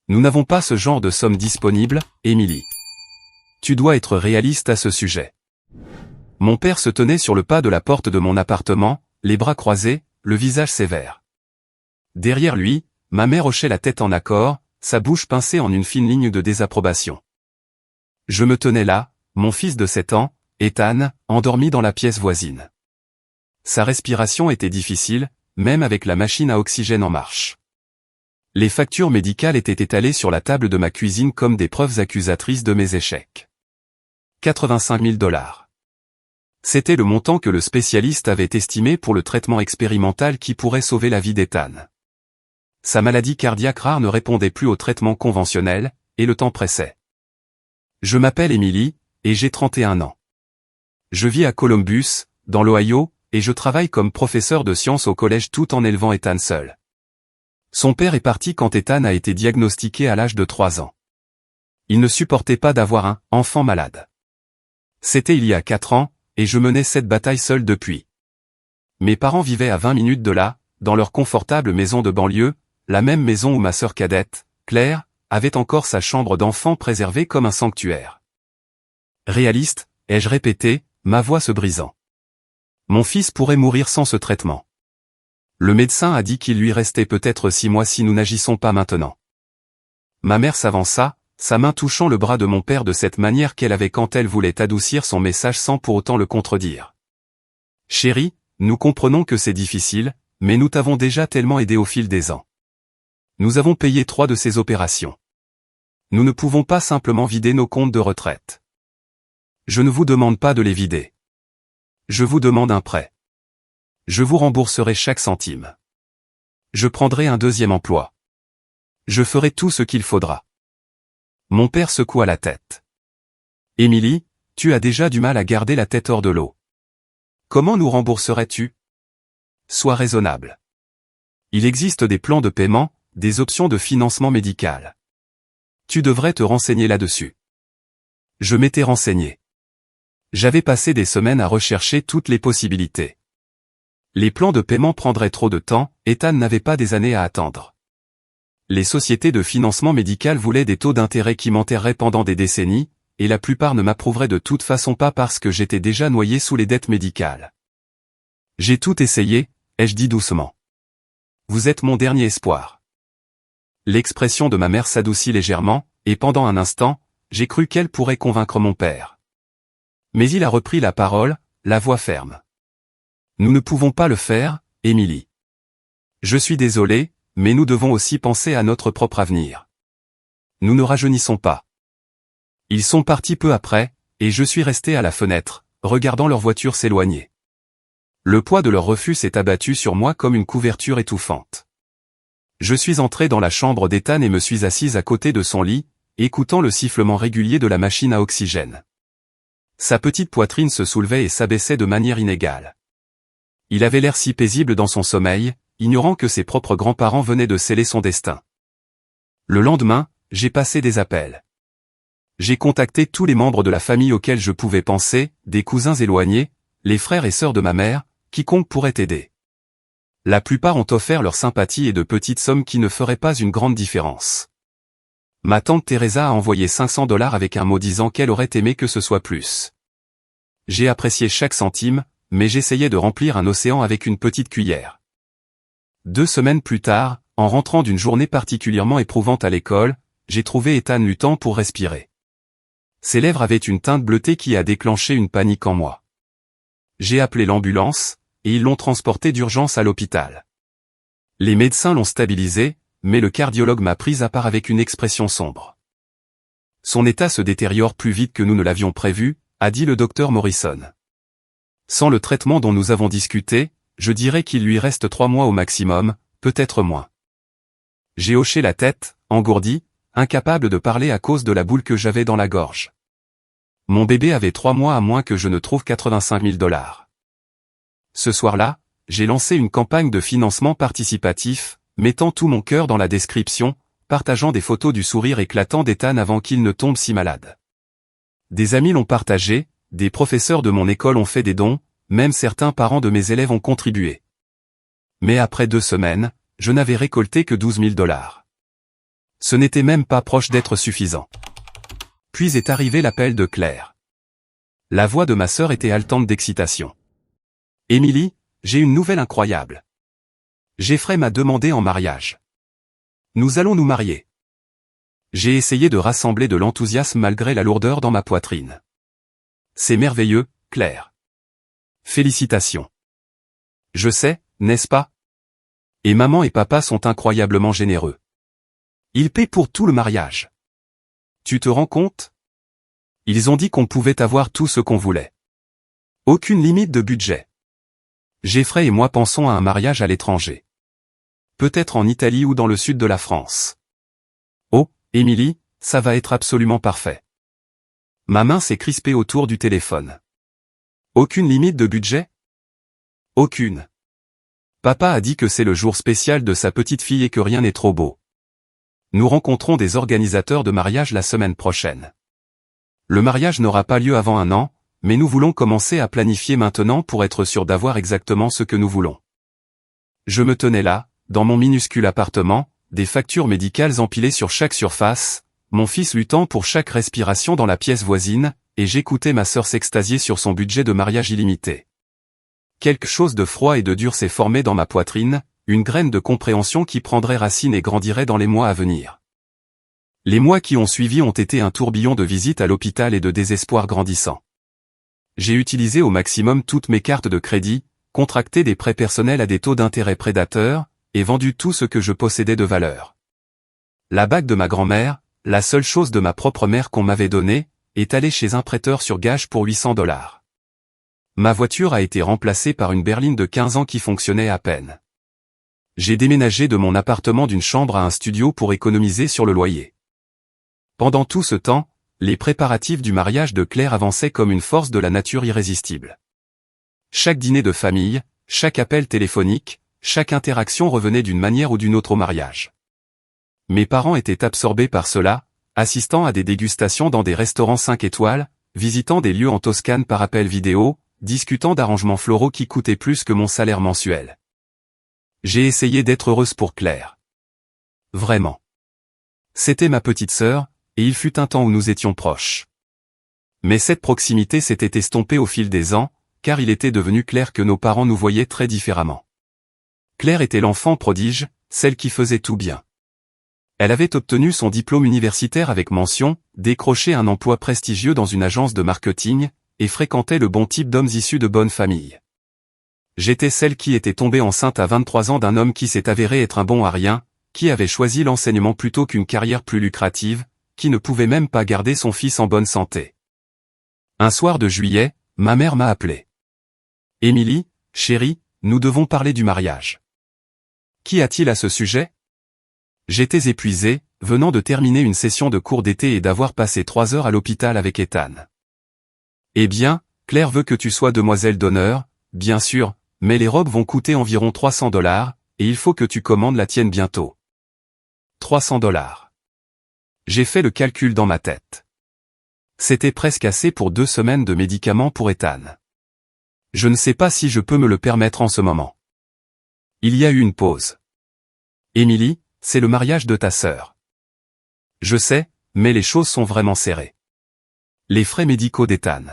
Nous n'avons pas ce genre de somme disponible, Émilie. Tu dois être réaliste à ce sujet. Mon père se tenait sur le pas de la porte de mon appartement, les bras croisés, le visage sévère. Derrière lui, ma mère hochait la tête en accord, sa bouche pincée en une fine ligne de désapprobation. Je me tenais là, mon fils de 7 ans, Ethan, endormi dans la pièce voisine. Sa respiration était difficile, même avec la machine à oxygène en marche. Les factures médicales étaient étalées sur la table de ma cuisine comme des preuves accusatrices de mes échecs. 85 000 $. C'était le montant que le spécialiste avait estimé pour le traitement expérimental qui pourrait sauver la vie d'Ethan. Sa maladie cardiaque rare ne répondait plus au traitement conventionnel, et le temps pressait. Je m'appelle Émilie, et j'ai 31 ans. Je vis à Columbus, dans l'Ohio, et je travaille comme professeur de sciences au collège tout en élevant Ethan seul. Son père est parti quand Ethan a été diagnostiqué à l'âge de 3 ans. Il ne supportait pas d'avoir un enfant malade. C'était il y a 4 ans, et je menais cette bataille seul depuis. Mes parents vivaient à 20 minutes de là, dans leur confortable maison de banlieue, la même maison où ma sœur cadette, Claire, avait encore sa chambre d'enfant préservée comme un sanctuaire. Réaliste, ai-je répété, ma voix se brisant. Mon fils pourrait mourir sans ce traitement. Le médecin a dit qu'il lui restait peut-être 6 mois si nous n'agissons pas maintenant. Ma mère s'avança, sa main touchant le bras de mon père de cette manière qu'elle avait quand elle voulait adoucir son message sans pour autant le contredire. Chérie, nous comprenons que c'est difficile, mais nous t'avons déjà tellement aidé au fil des ans. Nous avons payé 3 de ces opérations. Nous ne pouvons pas simplement vider nos comptes de retraite. Je ne vous demande pas de les vider. Je vous demande un prêt. Je vous rembourserai chaque centime. Je prendrai un deuxième emploi. Je ferai tout ce qu'il faudra. Mon père secoua la tête. Émilie, tu as déjà du mal à garder la tête hors de l'eau. Comment nous rembourserais-tu? Sois raisonnable. Il existe des plans de paiement, des options de financement médical. Tu devrais te renseigner là-dessus. Je m'étais renseigné. J'avais passé des semaines à rechercher toutes les possibilités. Les plans de paiement prendraient trop de temps, Ethan n'avait pas des années à attendre. Les sociétés de financement médical voulaient des taux d'intérêt qui m'enterreraient pendant des décennies, et la plupart ne m'approuveraient de toute façon pas parce que j'étais déjà noyé sous les dettes médicales. J'ai tout essayé, ai-je dit doucement. Vous êtes mon dernier espoir. L'expression de ma mère s'adoucit légèrement, et pendant un instant, j'ai cru qu'elle pourrait convaincre mon père. Mais il a repris la parole, la voix ferme. Nous ne pouvons pas le faire, Émilie. Je suis désolé, mais nous devons aussi penser à notre propre avenir. Nous ne rajeunissons pas. Ils sont partis peu après, et je suis resté à la fenêtre, regardant leur voiture s'éloigner. Le poids de leur refus s'est abattu sur moi comme une couverture étouffante. Je suis entré dans la chambre d'Ethan et me suis assise à côté de son lit, écoutant le sifflement régulier de la machine à oxygène. Sa petite poitrine se soulevait et s'abaissait de manière inégale. Il avait l'air si paisible dans son sommeil, ignorant que ses propres grands-parents venaient de sceller son destin. Le lendemain, j'ai passé des appels. J'ai contacté tous les membres de la famille auxquels je pouvais penser, des cousins éloignés, les frères et sœurs de ma mère, quiconque pourrait aider. La plupart ont offert leur sympathie et de petites sommes qui ne feraient pas une grande différence. Ma tante Teresa a envoyé 500 $ avec un mot disant qu'elle aurait aimé que ce soit plus. J'ai apprécié chaque centime, mais j'essayais de remplir un océan avec une petite cuillère. 2 semaines plus tard, en rentrant d'une journée particulièrement éprouvante à l'école, j'ai trouvé Ethan luttant pour respirer. Ses lèvres avaient une teinte bleutée qui a déclenché une panique en moi. J'ai appelé l'ambulance, et ils l'ont transporté d'urgence à l'hôpital. Les médecins l'ont stabilisé, mais le cardiologue m'a prise à part avec une expression sombre. Son état se détériore plus vite que nous ne l'avions prévu, a dit le docteur Morrison. Sans le traitement dont nous avons discuté, je dirais qu'il lui reste 3 mois au maximum, peut-être moins. J'ai hoché la tête, engourdi, incapable de parler à cause de la boule que j'avais dans la gorge. Mon bébé avait 3 mois à moins que je ne trouve 85 000 $. Ce soir-là, j'ai lancé une campagne de financement participatif, mettant tout mon cœur dans la description, partageant des photos du sourire éclatant d'Ethan avant qu'il ne tombe si malade. Des amis l'ont partagé, des professeurs de mon école ont fait des dons, même certains parents de mes élèves ont contribué. Mais après 2 semaines, je n'avais récolté que 12 000 $. Ce n'était même pas proche d'être suffisant. Puis est arrivé l'appel de Claire. La voix de ma sœur était haletante d'excitation. « Émilie, j'ai une nouvelle incroyable. Jeffrey m'a demandé en mariage. Nous allons nous marier. » J'ai essayé de rassembler de l'enthousiasme malgré la lourdeur dans ma poitrine. « C'est merveilleux, Claire. Félicitations. Je sais, n'est-ce pas? Et maman et papa sont incroyablement généreux. Ils paient pour tout le mariage. Tu te rends compte? Ils ont dit qu'on pouvait avoir tout ce qu'on voulait. Aucune limite de budget. Jeffrey et moi pensons à un mariage à l'étranger. Peut-être en Italie ou dans le sud de la France. Oh, Émilie, ça va être absolument parfait. Ma main s'est crispée autour du téléphone. Aucune limite de budget? Aucune. Papa a dit que c'est le jour spécial de sa petite fille et que rien n'est trop beau. Nous rencontrons des organisateurs de mariage la semaine prochaine. Le mariage n'aura pas lieu avant 1 an, mais nous voulons commencer à planifier maintenant pour être sûr d'avoir exactement ce que nous voulons. Je me tenais là, dans mon minuscule appartement, des factures médicales empilées sur chaque surface, mon fils luttant pour chaque respiration dans la pièce voisine, et j'écoutais ma sœur s'extasier sur son budget de mariage illimité. Quelque chose de froid et de dur s'est formé dans ma poitrine, une graine de compréhension qui prendrait racine et grandirait dans les mois à venir. Les mois qui ont suivi ont été un tourbillon de visites à l'hôpital et de désespoir grandissant. J'ai utilisé au maximum toutes mes cartes de crédit, contracté des prêts personnels à des taux d'intérêt prédateurs, et vendu tout ce que je possédais de valeur. La bague de ma grand-mère, la seule chose de ma propre mère qu'on m'avait donnée, est allée chez un prêteur sur gage pour $800. Ma voiture a été remplacée par une berline de 15 ans qui fonctionnait à peine. J'ai déménagé de mon appartement d'une chambre à un studio pour économiser sur le loyer. Pendant tout ce temps, les préparatifs du mariage de Claire avançaient comme une force de la nature irrésistible. Chaque dîner de famille, chaque appel téléphonique, chaque interaction revenait d'une manière ou d'une autre au mariage. Mes parents étaient absorbés par cela, assistant à des dégustations dans des restaurants 5 étoiles, visitant des lieux en Toscane par appel vidéo, discutant d'arrangements floraux qui coûtaient plus que mon salaire mensuel. J'ai essayé d'être heureuse pour Claire. Vraiment. C'était ma petite sœur, et il fut un temps où nous étions proches. Mais cette proximité s'était estompée au fil des ans, car il était devenu clair que nos parents nous voyaient très différemment. Claire était l'enfant prodige, celle qui faisait tout bien. Elle avait obtenu son diplôme universitaire avec mention, décroché un emploi prestigieux dans une agence de marketing, et fréquentait le bon type d'hommes issus de bonnes familles. J'étais celle qui était tombée enceinte à 23 ans d'un homme qui s'est avéré être un bon à rien, qui avait choisi l'enseignement plutôt qu'une carrière plus lucrative, qui ne pouvait même pas garder son fils en bonne santé. Un soir de juillet, ma mère m'a appelé. « Émilie, chérie, nous devons parler du mariage. » Qu'y a-t-il à ce sujet? J'étais épuisé, venant de terminer une session de cours d'été et d'avoir passé 3 heures à l'hôpital avec Ethan. « Eh bien, Claire veut que tu sois demoiselle d'honneur, bien sûr, mais les robes vont coûter environ $300, et il faut que tu commandes la tienne bientôt. » $300. J'ai fait le calcul dans ma tête. C'était presque assez pour 2 semaines de médicaments pour Ethan. Je ne sais pas si je peux me le permettre en ce moment. Il y a eu une pause. Émilie, c'est le mariage de ta sœur. Je sais, mais les choses sont vraiment serrées. Les frais médicaux d'Ethan.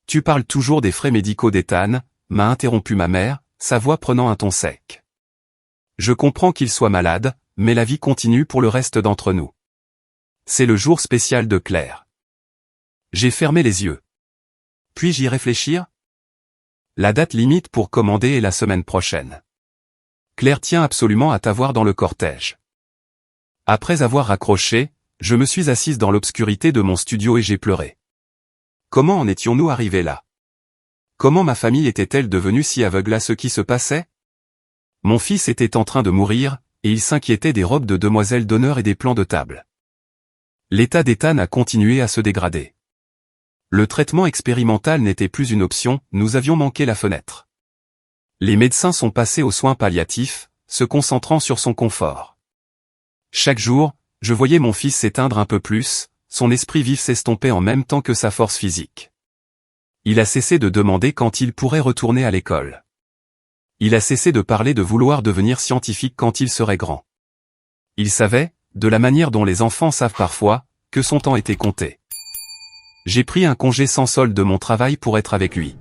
Tu parles toujours des frais médicaux d'Ethan, m'a interrompu ma mère, sa voix prenant un ton sec. Je comprends qu'il soit malade, mais la vie continue pour le reste d'entre nous. C'est le jour spécial de Claire. J'ai fermé les yeux. Puis-je y réfléchir? La date limite pour commander est la semaine prochaine. Claire tient absolument à t'avoir dans le cortège. Après avoir raccroché, je me suis assise dans l'obscurité de mon studio et j'ai pleuré. Comment en étions-nous arrivés là? Comment ma famille était-elle devenue si aveugle à ce qui se passait? Mon fils était en train de mourir, et il s'inquiétait des robes de demoiselle d'honneur et des plans de table. L'état d'Ethan a continué à se dégrader. Le traitement expérimental n'était plus une option, nous avions manqué la fenêtre. Les médecins sont passés aux soins palliatifs, se concentrant sur son confort. Chaque jour, je voyais mon fils s'éteindre un peu plus, son esprit vif s'estomper en même temps que sa force physique. Il a cessé de demander quand il pourrait retourner à l'école. Il a cessé de parler de vouloir devenir scientifique quand il serait grand. Il savait, de la manière dont les enfants savent parfois, que son temps était compté. J'ai pris un congé sans solde de mon travail pour être avec lui.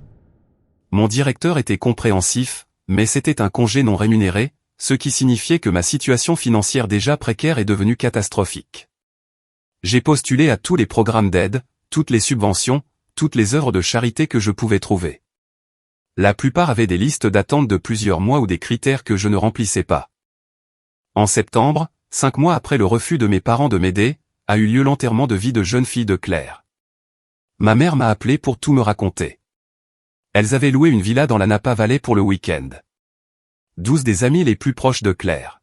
Mon directeur était compréhensif, mais c'était un congé non rémunéré, ce qui signifiait que ma situation financière déjà précaire est devenue catastrophique. J'ai postulé à tous les programmes d'aide, toutes les subventions, toutes les œuvres de charité que je pouvais trouver. La plupart avaient des listes d'attente de plusieurs mois ou des critères que je ne remplissais pas. En septembre, 5 mois après le refus de mes parents de m'aider, a eu lieu l'enterrement de vie de jeune fille de Claire. Ma mère m'a appelé pour tout me raconter. Elles avaient loué une villa dans la Napa Valley pour le week-end. 12 des amis les plus proches de Claire.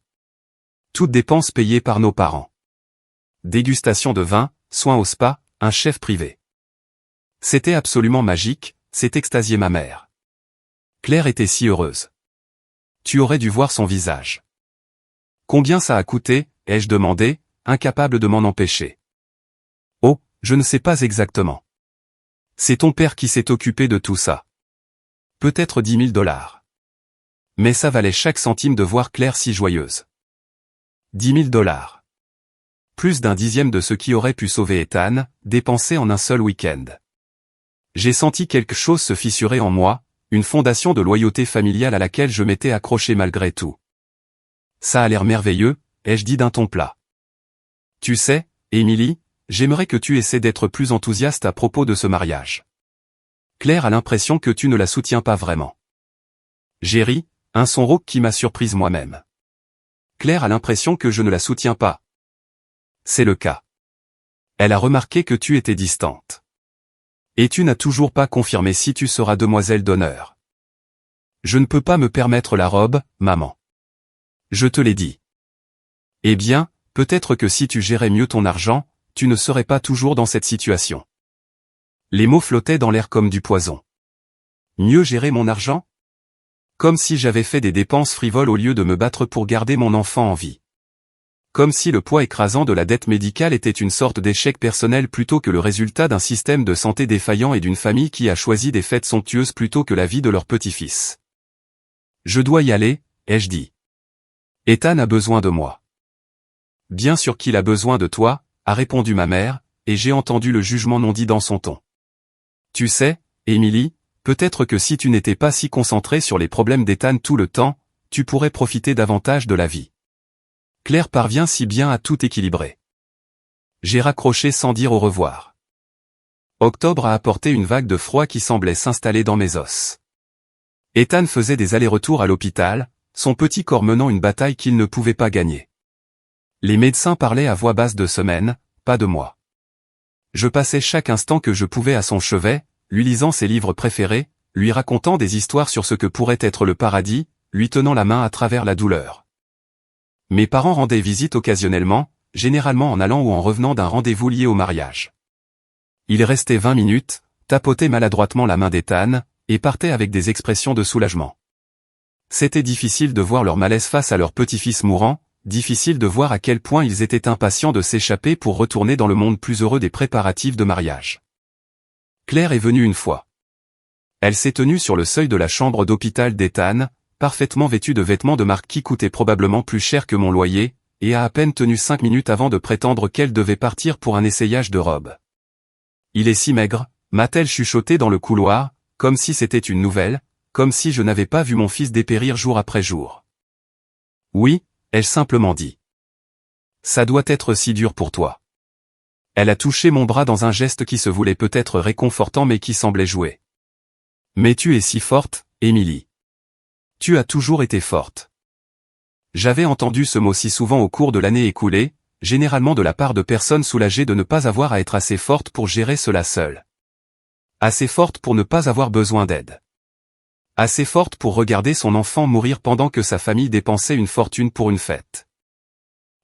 Toutes dépenses payées par nos parents. Dégustation de vin, soins au spa, un chef privé. C'était absolument magique, c'est extasié ma mère. Claire était si heureuse. Tu aurais dû voir son visage. Combien ça a coûté, ai-je demandé, incapable de m'en empêcher. Oh, je ne sais pas exactement. C'est ton père qui s'est occupé de tout ça. Peut-être 10 000 $. Mais ça valait chaque centime de voir Claire si joyeuse. 10 000 $. Plus d'un dixième de ce qui aurait pu sauver Ethan, dépensé en un seul week-end. J'ai senti quelque chose se fissurer en moi, une fondation de loyauté familiale à laquelle je m'étais accroché malgré tout. Ça a l'air merveilleux, ai-je dit d'un ton plat. Tu sais, Émilie, j'aimerais que tu essaies d'être plus enthousiaste à propos de ce mariage. Claire a l'impression que tu ne la soutiens pas vraiment. J'ai ri, un son rauque qui m'a surprise moi-même. Claire a l'impression que je ne la soutiens pas. C'est le cas. Elle a remarqué que tu étais distante. Et tu n'as toujours pas confirmé si tu seras demoiselle d'honneur. Je ne peux pas me permettre la robe, maman. Je te l'ai dit. Eh bien, peut-être que si tu gérais mieux ton argent, tu ne serais pas toujours dans cette situation. Les mots flottaient dans l'air comme du poison. Mieux gérer mon argent? Comme si j'avais fait des dépenses frivoles au lieu de me battre pour garder mon enfant en vie. Comme si le poids écrasant de la dette médicale était une sorte d'échec personnel plutôt que le résultat d'un système de santé défaillant et d'une famille qui a choisi des fêtes somptueuses plutôt que la vie de leur petit-fils. Je dois y aller, ai-je dit. Ethan a besoin de moi. Bien sûr qu'il a besoin de toi, a répondu ma mère, et j'ai entendu le jugement non dit dans son ton. Tu sais, Émilie, peut-être que si tu n'étais pas si concentrée sur les problèmes d'Ethan tout le temps, tu pourrais profiter davantage de la vie. Claire parvient si bien à tout équilibrer. J'ai raccroché sans dire au revoir. Octobre a apporté une vague de froid qui semblait s'installer dans mes os. Ethan faisait des allers-retours à l'hôpital, son petit corps menant une bataille qu'il ne pouvait pas gagner. Les médecins parlaient à voix basse de semaines, pas de mois. Je passais chaque instant que je pouvais à son chevet, lui lisant ses livres préférés, lui racontant des histoires sur ce que pourrait être le paradis, lui tenant la main à travers la douleur. Mes parents rendaient visite occasionnellement, généralement en allant ou en revenant d'un rendez-vous lié au mariage. Ils restaient 20 minutes, tapotaient maladroitement la main d'Ethan, et partaient avec des expressions de soulagement. C'était difficile de voir leur malaise face à leur petit-fils mourant, difficile de voir à quel point ils étaient impatients de s'échapper pour retourner dans le monde plus heureux des préparatifs de mariage. Claire est venue une fois. Elle s'est tenue sur le seuil de la chambre d'hôpital d'Ethan, parfaitement vêtue de vêtements de marque qui coûtaient probablement plus cher que mon loyer, et a à peine tenu 5 minutes avant de prétendre qu'elle devait partir pour un essayage de robe. Il est si maigre, m'a-t-elle chuchoté dans le couloir, comme si c'était une nouvelle, comme si je n'avais pas vu mon fils dépérir jour après jour. Oui, ai-je simplement dit. Ça doit être si dur pour toi. Elle a touché mon bras dans un geste qui se voulait peut-être réconfortant mais qui semblait jouer. Mais tu es si forte, Émilie. Tu as toujours été forte. J'avais entendu ce mot si souvent au cours de l'année écoulée, généralement de la part de personnes soulagées de ne pas avoir à être assez forte pour gérer cela seule. Assez forte pour ne pas avoir besoin d'aide. Assez forte pour regarder son enfant mourir pendant que sa famille dépensait une fortune pour une fête.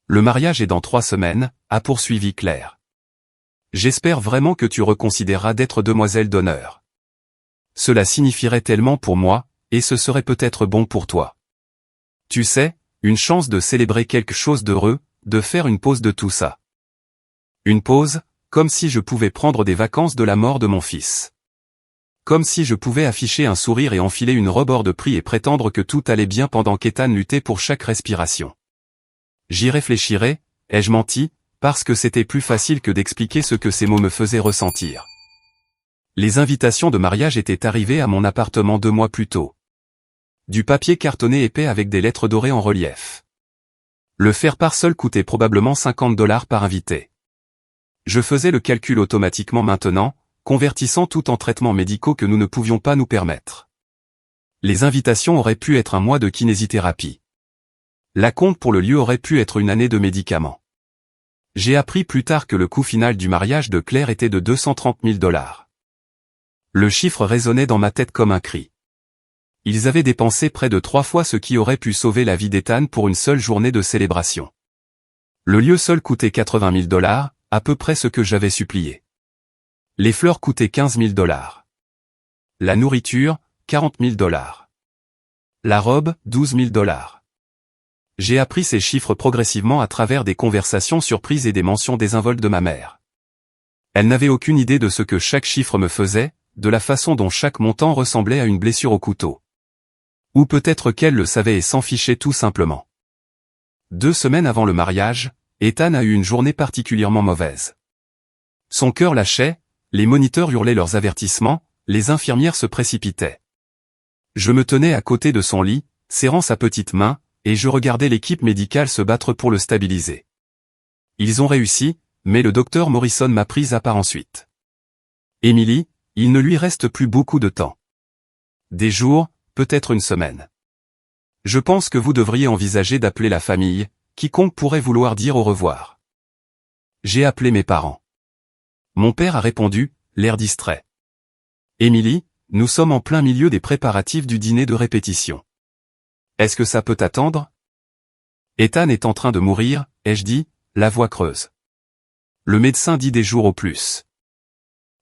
Le mariage est dans 3 semaines, a poursuivi Claire. J'espère vraiment que tu reconsidéreras d'être demoiselle d'honneur. Cela signifierait tellement pour moi, et ce serait peut-être bon pour toi. Tu sais, une chance de célébrer quelque chose d'heureux, de faire une pause de tout ça. Une pause, comme si je pouvais prendre des vacances de la mort de mon fils. Comme si je pouvais afficher un sourire et enfiler une robe hors de prix et prétendre que tout allait bien pendant qu'Ethan luttait pour chaque respiration. J'y réfléchirai, Ai-je menti, parce que c'était plus facile que d'expliquer ce que ces mots me faisaient ressentir. Les invitations de mariage étaient arrivées à mon appartement 2 mois plus tôt. Du papier cartonné épais avec des lettres dorées en relief. Le faire-part seul coûtait probablement $50 par invité. Je faisais le calcul automatiquement maintenant, convertissant tout en traitements médicaux que nous ne pouvions pas nous permettre. Les invitations auraient pu être un mois de kinésithérapie. L'acompte pour le lieu aurait pu être une année de médicaments. J'ai appris plus tard que le coût final du mariage de Claire était de $230 000. Le chiffre résonnait dans ma tête comme un cri. Ils avaient dépensé près de 3 fois ce qui aurait pu sauver la vie d'Ethan pour une seule journée de célébration. Le lieu seul coûtait $80 000, à peu près ce que j'avais supplié. Les fleurs coûtaient $15 000. La nourriture, $40 000. La robe, $12 000. J'ai appris ces chiffres progressivement à travers des conversations surprises et des mentions désinvoltes de ma mère. Elle n'avait aucune idée de ce que chaque chiffre me faisait, de la façon dont chaque montant ressemblait à une blessure au couteau. Ou peut-être qu'elle le savait et s'en fichait tout simplement. 2 semaines avant le mariage, Ethan a eu une journée particulièrement mauvaise. Son cœur lâchait, les moniteurs hurlaient leurs avertissements, les infirmières se précipitaient. Je me tenais à côté de son lit, serrant sa petite main, et je regardais l'équipe médicale se battre pour le stabiliser. Ils ont réussi, mais le docteur Morrison m'a prise à part ensuite. Emily, il ne lui reste plus beaucoup de temps. Des jours, peut-être une semaine. Je pense que vous devriez envisager d'appeler la famille, quiconque pourrait vouloir dire au revoir. J'ai appelé mes parents. Mon père a répondu, l'air distrait. Emily, nous sommes en plein milieu des préparatifs du dîner de répétition. Est-ce que ça peut attendre? Ethan est en train de mourir, ai-je dit, la voix creuse. Le médecin dit des jours au plus.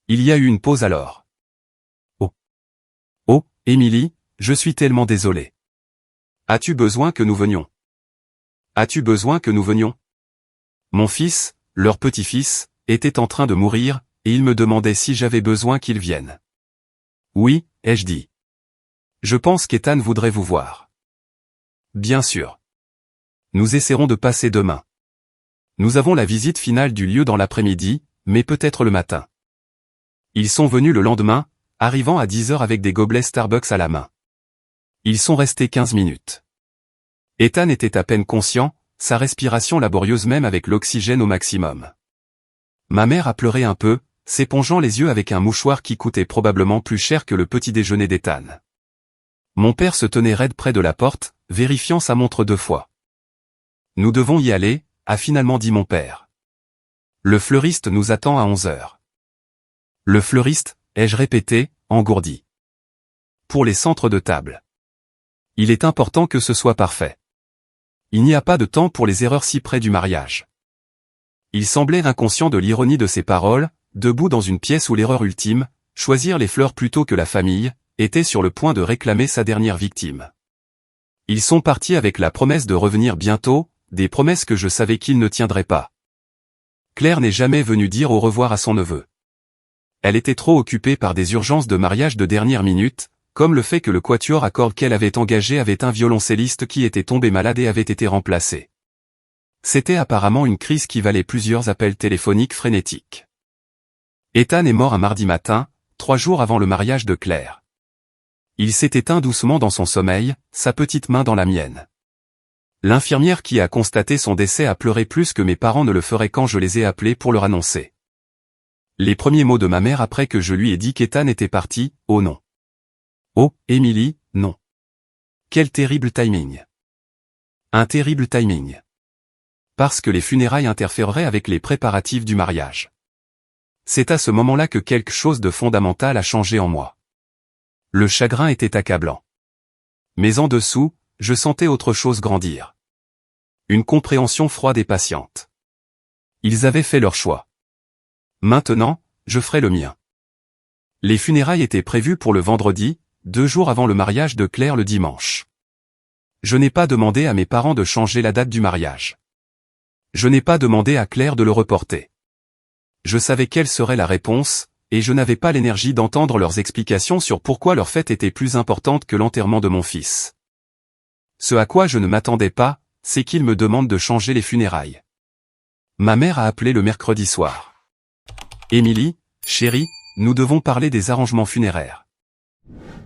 Il y a eu une pause alors. Oh, Emily, je suis tellement désolé. As-tu besoin que nous venions? As-tu besoin que nous venions? Mon fils, leur petit-fils, était en train de mourir, et il me demandait si j'avais besoin qu'il vienne. Oui, ai-je dit. Je pense qu'Ethan voudrait vous voir. Bien sûr. Nous essaierons de passer demain. Nous avons la visite finale du lieu dans l'après-midi, mais peut-être le matin. Ils sont venus le lendemain, arrivant à 10 heures avec des gobelets Starbucks à la main. Ils sont restés 15 minutes. Ethan était à peine conscient, sa respiration laborieuse même avec l'oxygène au maximum. Ma mère a pleuré un peu, s'épongeant les yeux avec un mouchoir qui coûtait probablement plus cher que le petit déjeuner d'Ethan. Mon père se tenait raide près de la porte, vérifiant sa montre 2 fois. Nous devons y aller, a finalement dit mon père. Le fleuriste nous attend à 11 heures. Le fleuriste, ai-je répété, engourdi. Pour les centres de table. Il est important que ce soit parfait. Il n'y a pas de temps pour les erreurs si près du mariage. Il semblait inconscient de l'ironie de ses paroles, debout dans une pièce où l'erreur ultime, choisir les fleurs plutôt que la famille, était sur le point de réclamer sa dernière victime. Ils sont partis avec la promesse de revenir bientôt, des promesses que je savais qu'ils ne tiendraient pas. Claire n'est jamais venue dire au revoir à son neveu. Elle était trop occupée par des urgences de mariage de dernière minute, comme le fait que le quatuor à cordes qu'elle avait engagé avait un violoncelliste qui était tombé malade et avait été remplacé. C'était apparemment une crise qui valait plusieurs appels téléphoniques frénétiques. Ethan est mort un mardi matin, 3 jours avant le mariage de Claire. Il s'est éteint doucement dans son sommeil, sa petite main dans la mienne. L'infirmière qui a constaté son décès a pleuré plus que mes parents ne le feraient quand je les ai appelés pour leur annoncer. Les premiers mots de ma mère après que je lui ai dit qu'Ethan était parti, oh non. Oh, Emily, non. Quel terrible timing. Un terrible timing. Parce que les funérailles interféreraient avec les préparatifs du mariage. C'est à ce moment-là que quelque chose de fondamental a changé en moi. Le chagrin était accablant. Mais en dessous, je sentais autre chose grandir. Une compréhension froide et patiente. Ils avaient fait leur choix. Maintenant, je ferai le mien. Les funérailles étaient prévues pour le vendredi, 2 jours avant le mariage de Claire le dimanche. Je n'ai pas demandé à mes parents de changer la date du mariage. Je n'ai pas demandé à Claire de le reporter. Je savais quelle serait la réponse, et je n'avais pas l'énergie d'entendre leurs explications sur pourquoi leur fête était plus importante que l'enterrement de mon fils. Ce à quoi je ne m'attendais pas, c'est qu'ils me demandent de changer les funérailles. Ma mère a appelé le mercredi soir. Émilie, chérie, nous devons parler des arrangements funéraires.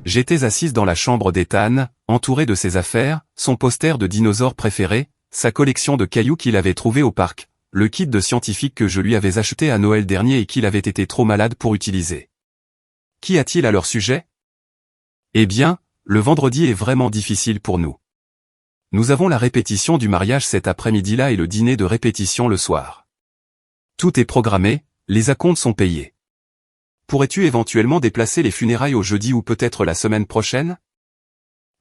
J'étais assise dans la chambre d'Ethan, entourée de ses affaires, son poster de dinosaure préféré, sa collection de cailloux qu'il avait trouvé au parc, le kit de scientifique que je lui avais acheté à Noël dernier et qu'il avait été trop malade pour utiliser. Qu'y a-t-il à leur sujet? Eh bien, le vendredi est vraiment difficile pour nous. Nous avons la répétition du mariage cet après-midi-là et le dîner de répétition le soir. Tout est programmé, les acomptes sont payés. Pourrais-tu éventuellement déplacer les funérailles au jeudi ou peut-être la semaine prochaine?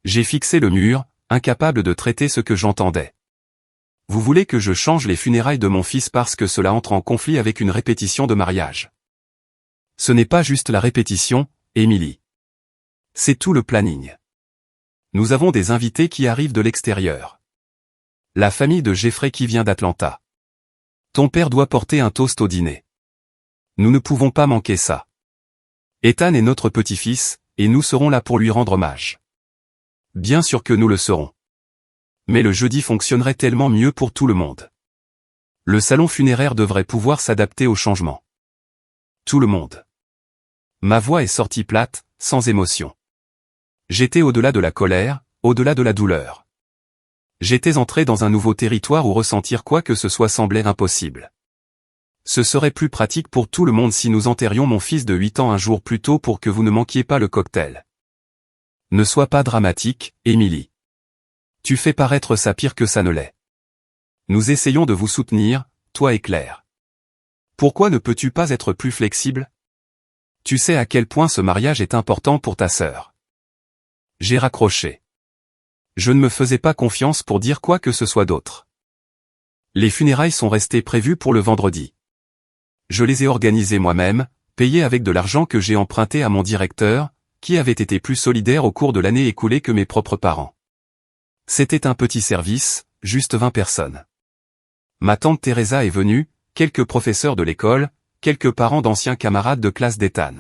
J'ai fixé le mur, incapable de traiter ce que j'entendais. Vous voulez que je change les funérailles de mon fils parce que cela entre en conflit avec une répétition de mariage? Ce n'est pas juste la répétition, Émilie. C'est tout le planning. Nous avons des invités qui arrivent de l'extérieur. La famille de Jeffrey qui vient d'Atlanta. Ton père doit porter un toast au dîner. Nous ne pouvons pas manquer ça. Ethan est notre petit-fils, et nous serons là pour lui rendre hommage. Bien sûr que nous le serons. Mais le jeudi fonctionnerait tellement mieux pour tout le monde. Le salon funéraire devrait pouvoir s'adapter au changement. Tout le monde. Ma voix est sortie plate, sans émotion. J'étais au-delà de la colère, au-delà de la douleur. J'étais entré dans un nouveau territoire où ressentir quoi que ce soit semblait impossible. Ce serait plus pratique pour tout le monde si nous enterrions mon fils de 8 ans un jour plus tôt pour que vous ne manquiez pas le cocktail. Ne sois pas dramatique, Émilie. Tu fais paraître ça pire que ça ne l'est. Nous essayons de vous soutenir, toi et Claire. Pourquoi ne peux-tu pas être plus flexible? Tu sais à quel point ce mariage est important pour ta sœur. J'ai raccroché. Je ne me faisais pas confiance pour dire quoi que ce soit d'autre. Les funérailles sont restées prévues pour le vendredi. Je les ai organisées moi-même, payées avec de l'argent que j'ai emprunté à mon directeur, qui avait été plus solidaire au cours de l'année écoulée que mes propres parents. C'était un petit service, juste 20 personnes. Ma tante Teresa est venue, quelques professeurs de l'école, quelques parents d'anciens camarades de classe d'Ethan.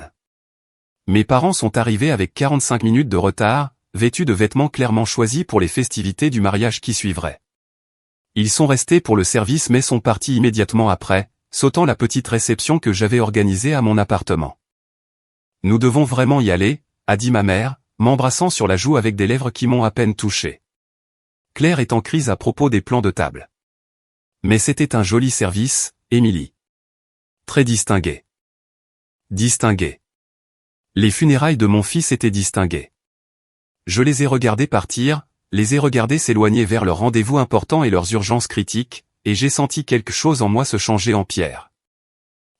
Mes parents sont arrivés avec 45 minutes de retard, vêtus de vêtements clairement choisis pour les festivités du mariage qui suivraient. Ils sont restés pour le service mais sont partis immédiatement après, sautant la petite réception que j'avais organisée à mon appartement. Nous devons vraiment y aller, a dit ma mère, m'embrassant sur la joue avec des lèvres qui m'ont à peine touché. Claire est en crise à propos des plans de table. Mais c'était un joli service, Émilie. Très distingué. Distingué. Les funérailles de mon fils étaient distinguées. Je les ai regardés partir, les ai regardés s'éloigner vers leurs rendez-vous importants et leurs urgences critiques, et j'ai senti quelque chose en moi se changer en pierre.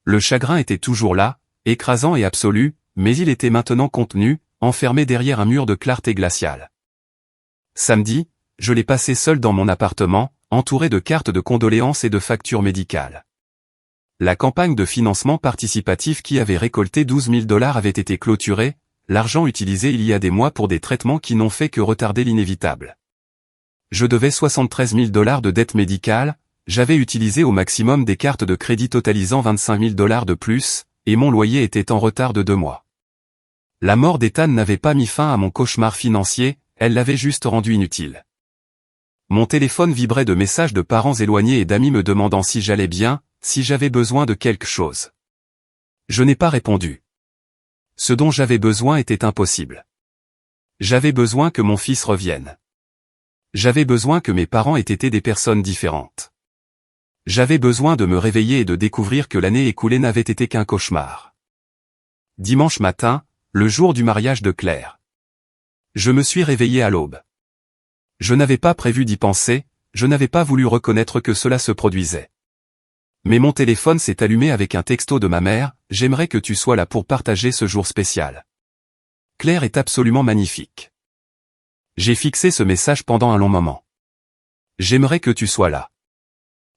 Le chagrin était toujours là, écrasant et absolu, mais il était maintenant contenu, enfermé derrière un mur de clarté glaciale. Samedi, je l'ai passé seul dans mon appartement, entouré de cartes de condoléances et de factures médicales. La campagne de financement participatif qui avait récolté 12 000 $ avait été clôturée, l'argent utilisé il y a des mois pour des traitements qui n'ont fait que retarder l'inévitable. Je devais 73 000 $ de dette médicale, j'avais utilisé au maximum des cartes de crédit totalisant 25 000 $ de plus, et mon loyer était en retard de 2 mois. La mort d'Ethan n'avait pas mis fin à mon cauchemar financier, elle l'avait juste rendu inutile. Mon téléphone vibrait de messages de parents éloignés et d'amis me demandant si j'allais bien, si j'avais besoin de quelque chose. Je n'ai pas répondu. Ce dont j'avais besoin était impossible. J'avais besoin que mon fils revienne. J'avais besoin que mes parents aient été des personnes différentes. J'avais besoin de me réveiller et de découvrir que l'année écoulée n'avait été qu'un cauchemar. Dimanche matin, le jour du mariage de Claire. Je me suis réveillé à l'aube. Je n'avais pas prévu d'y penser, je n'avais pas voulu reconnaître que cela se produisait. Mais mon téléphone s'est allumé avec un texto de ma mère, « J'aimerais que tu sois là pour partager ce jour spécial. Claire est absolument magnifique. » J'ai fixé ce message pendant un long moment. J'aimerais que tu sois là.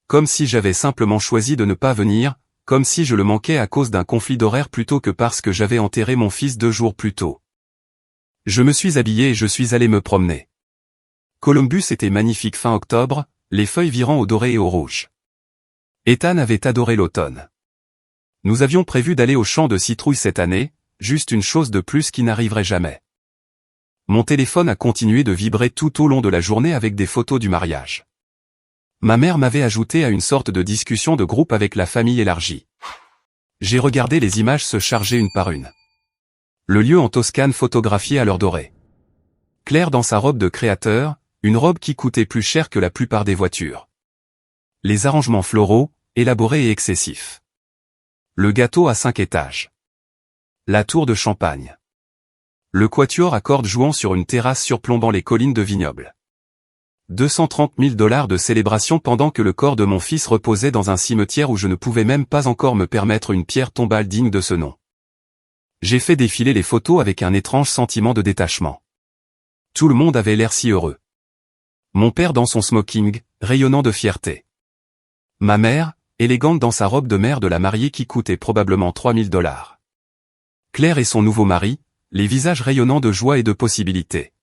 Comme si j'avais simplement choisi de ne pas venir, comme si je le manquais à cause d'un conflit d'horaire plutôt que parce que j'avais enterré mon fils 2 jours plus tôt. Je me suis habillé et je suis allé me promener. Columbus était magnifique fin octobre, les feuilles virant au doré et au rouge. Ethan avait adoré l'automne. Nous avions prévu d'aller au champ de citrouilles cette année, juste une chose de plus qui n'arriverait jamais. Mon téléphone a continué de vibrer tout au long de la journée avec des photos du mariage. Ma mère m'avait ajouté à une sorte de discussion de groupe avec la famille élargie. J'ai regardé les images se charger une par une. Le lieu en Toscane photographié à l'heure dorée. Claire dans sa robe de créateur, une robe qui coûtait plus cher que la plupart des voitures. Les arrangements floraux, élaborés et excessifs. Le gâteau à 5 étages. La tour de champagne. Le quatuor à cordes jouant sur une terrasse surplombant les collines de vignobles. 230 000 $ de célébration pendant que le corps de mon fils reposait dans un cimetière où je ne pouvais même pas encore me permettre une pierre tombale digne de ce nom. J'ai fait défiler les photos avec un étrange sentiment de détachement. Tout le monde avait l'air si heureux. Mon père dans son smoking, rayonnant de fierté. Ma mère, élégante dans sa robe de mère de la mariée qui coûtait probablement 3 000 $. Claire et son nouveau mari, les visages rayonnants de joie et de possibilités.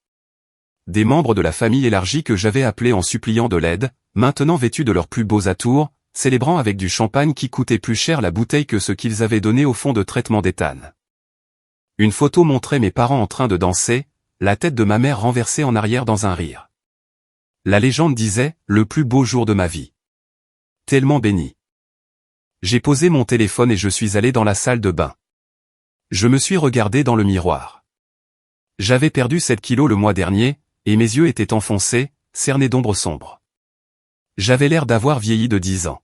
Des membres de la famille élargie que j'avais appelés en suppliant de l'aide, maintenant vêtus de leurs plus beaux atours, célébrant avec du champagne qui coûtait plus cher la bouteille que ce qu'ils avaient donné au fond de traitement d'éthane. Une photo montrait mes parents en train de danser, la tête de ma mère renversée en arrière dans un rire. La légende disait, le plus beau jour de ma vie. Tellement béni. J'ai posé mon téléphone et je suis allé dans la salle de bain. Je me suis regardé dans le miroir. J'avais perdu 7 kilos le mois dernier, et mes yeux étaient enfoncés, cernés d'ombres sombres. J'avais l'air d'avoir vieilli de 10 ans.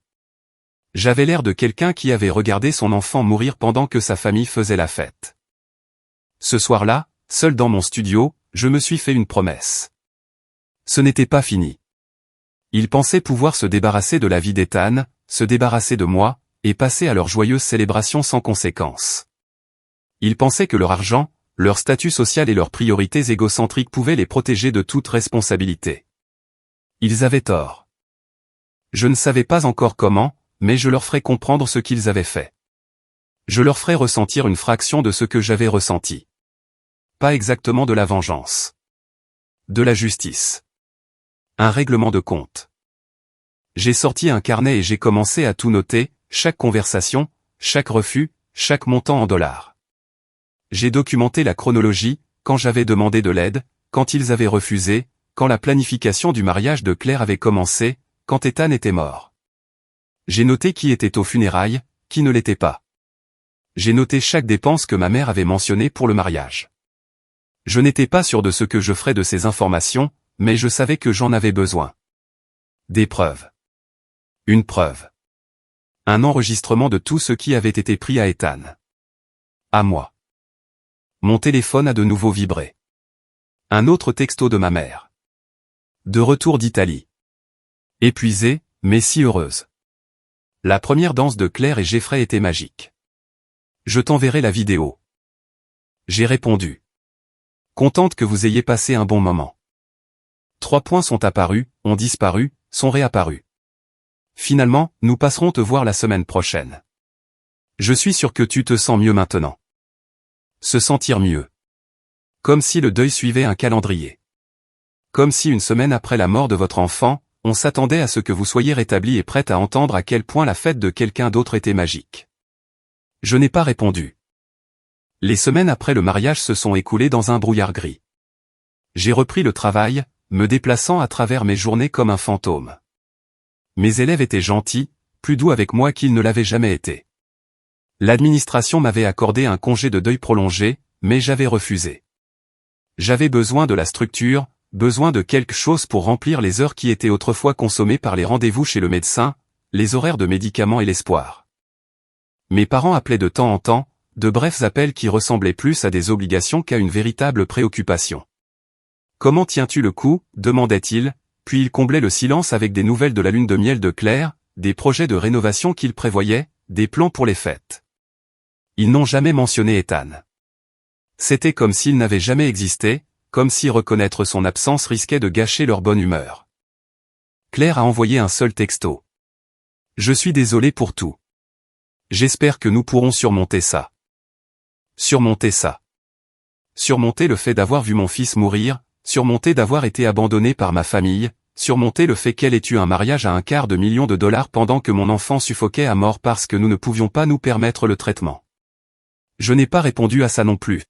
J'avais l'air de quelqu'un qui avait regardé son enfant mourir pendant que sa famille faisait la fête. Ce soir-là, seul dans mon studio, je me suis fait une promesse. Ce n'était pas fini. Ils pensaient pouvoir se débarrasser de la vie d'Ethan, se débarrasser de moi, et passer à leur joyeuse célébration sans conséquence. Ils pensaient que leur argent, leur statut social et leurs priorités égocentriques pouvaient les protéger de toute responsabilité. Ils avaient tort. Je ne savais pas encore comment, mais je leur ferais comprendre ce qu'ils avaient fait. Je leur ferais ressentir une fraction de ce que j'avais ressenti. Pas exactement de la vengeance. De la justice. Un règlement de compte. J'ai sorti un carnet et j'ai commencé à tout noter, chaque conversation, chaque refus, chaque montant en dollars. J'ai documenté la chronologie, quand j'avais demandé de l'aide, quand ils avaient refusé, quand la planification du mariage de Claire avait commencé, quand Ethan était mort. J'ai noté qui était aux funérailles, qui ne l'était pas. J'ai noté chaque dépense que ma mère avait mentionnée pour le mariage. Je n'étais pas sûr de ce que je ferais de ces informations, mais je savais que j'en avais besoin. Des preuves. Une preuve. Un enregistrement de tout ce qui avait été pris à Ethan. À moi. Mon téléphone a de nouveau vibré. Un autre texto de ma mère. De retour d'Italie. Épuisée, mais si heureuse. La première danse de Claire et Jeffrey était magique. Je t'enverrai la vidéo. J'ai répondu. Contente que vous ayez passé un bon moment. 3 points sont apparus, ont disparu, sont réapparus. Finalement, nous passerons te voir la semaine prochaine. Je suis sûr que tu te sens mieux maintenant. Se sentir mieux. Comme si le deuil suivait un calendrier. Comme si une semaine après la mort de votre enfant, on s'attendait à ce que vous soyez rétabli et prête à entendre à quel point la fête de quelqu'un d'autre était magique. Je n'ai pas répondu. Les semaines après le mariage se sont écoulées dans un brouillard gris. J'ai repris le travail, me déplaçant à travers mes journées comme un fantôme. Mes élèves étaient gentils, plus doux avec moi qu'ils ne l'avaient jamais été. L'administration m'avait accordé un congé de deuil prolongé, mais j'avais refusé. J'avais besoin de la structure, besoin de quelque chose pour remplir les heures qui étaient autrefois consommées par les rendez-vous chez le médecin, les horaires de médicaments et l'espoir. Mes parents appelaient de temps en temps, de brefs appels qui ressemblaient plus à des obligations qu'à une véritable préoccupation. « Comment tiens-tu le coup ?» demandait-il, puis il comblait le silence avec des nouvelles de la lune de miel de Claire, des projets de rénovation qu'il prévoyait, des plans pour les fêtes. Ils n'ont jamais mentionné Ethan. C'était comme s'il n'avait jamais existé, comme si reconnaître son absence risquait de gâcher leur bonne humeur. Claire a envoyé un seul texto. « Je suis désolé pour tout. J'espère que nous pourrons surmonter ça. » Surmonter ça. Surmonter le fait d'avoir vu mon fils mourir, surmonter d'avoir été abandonné par ma famille, surmonter le fait qu'elle ait eu un mariage à $250 000 pendant que mon enfant suffoquait à mort parce que nous ne pouvions pas nous permettre le traitement. Je n'ai pas répondu à ça non plus.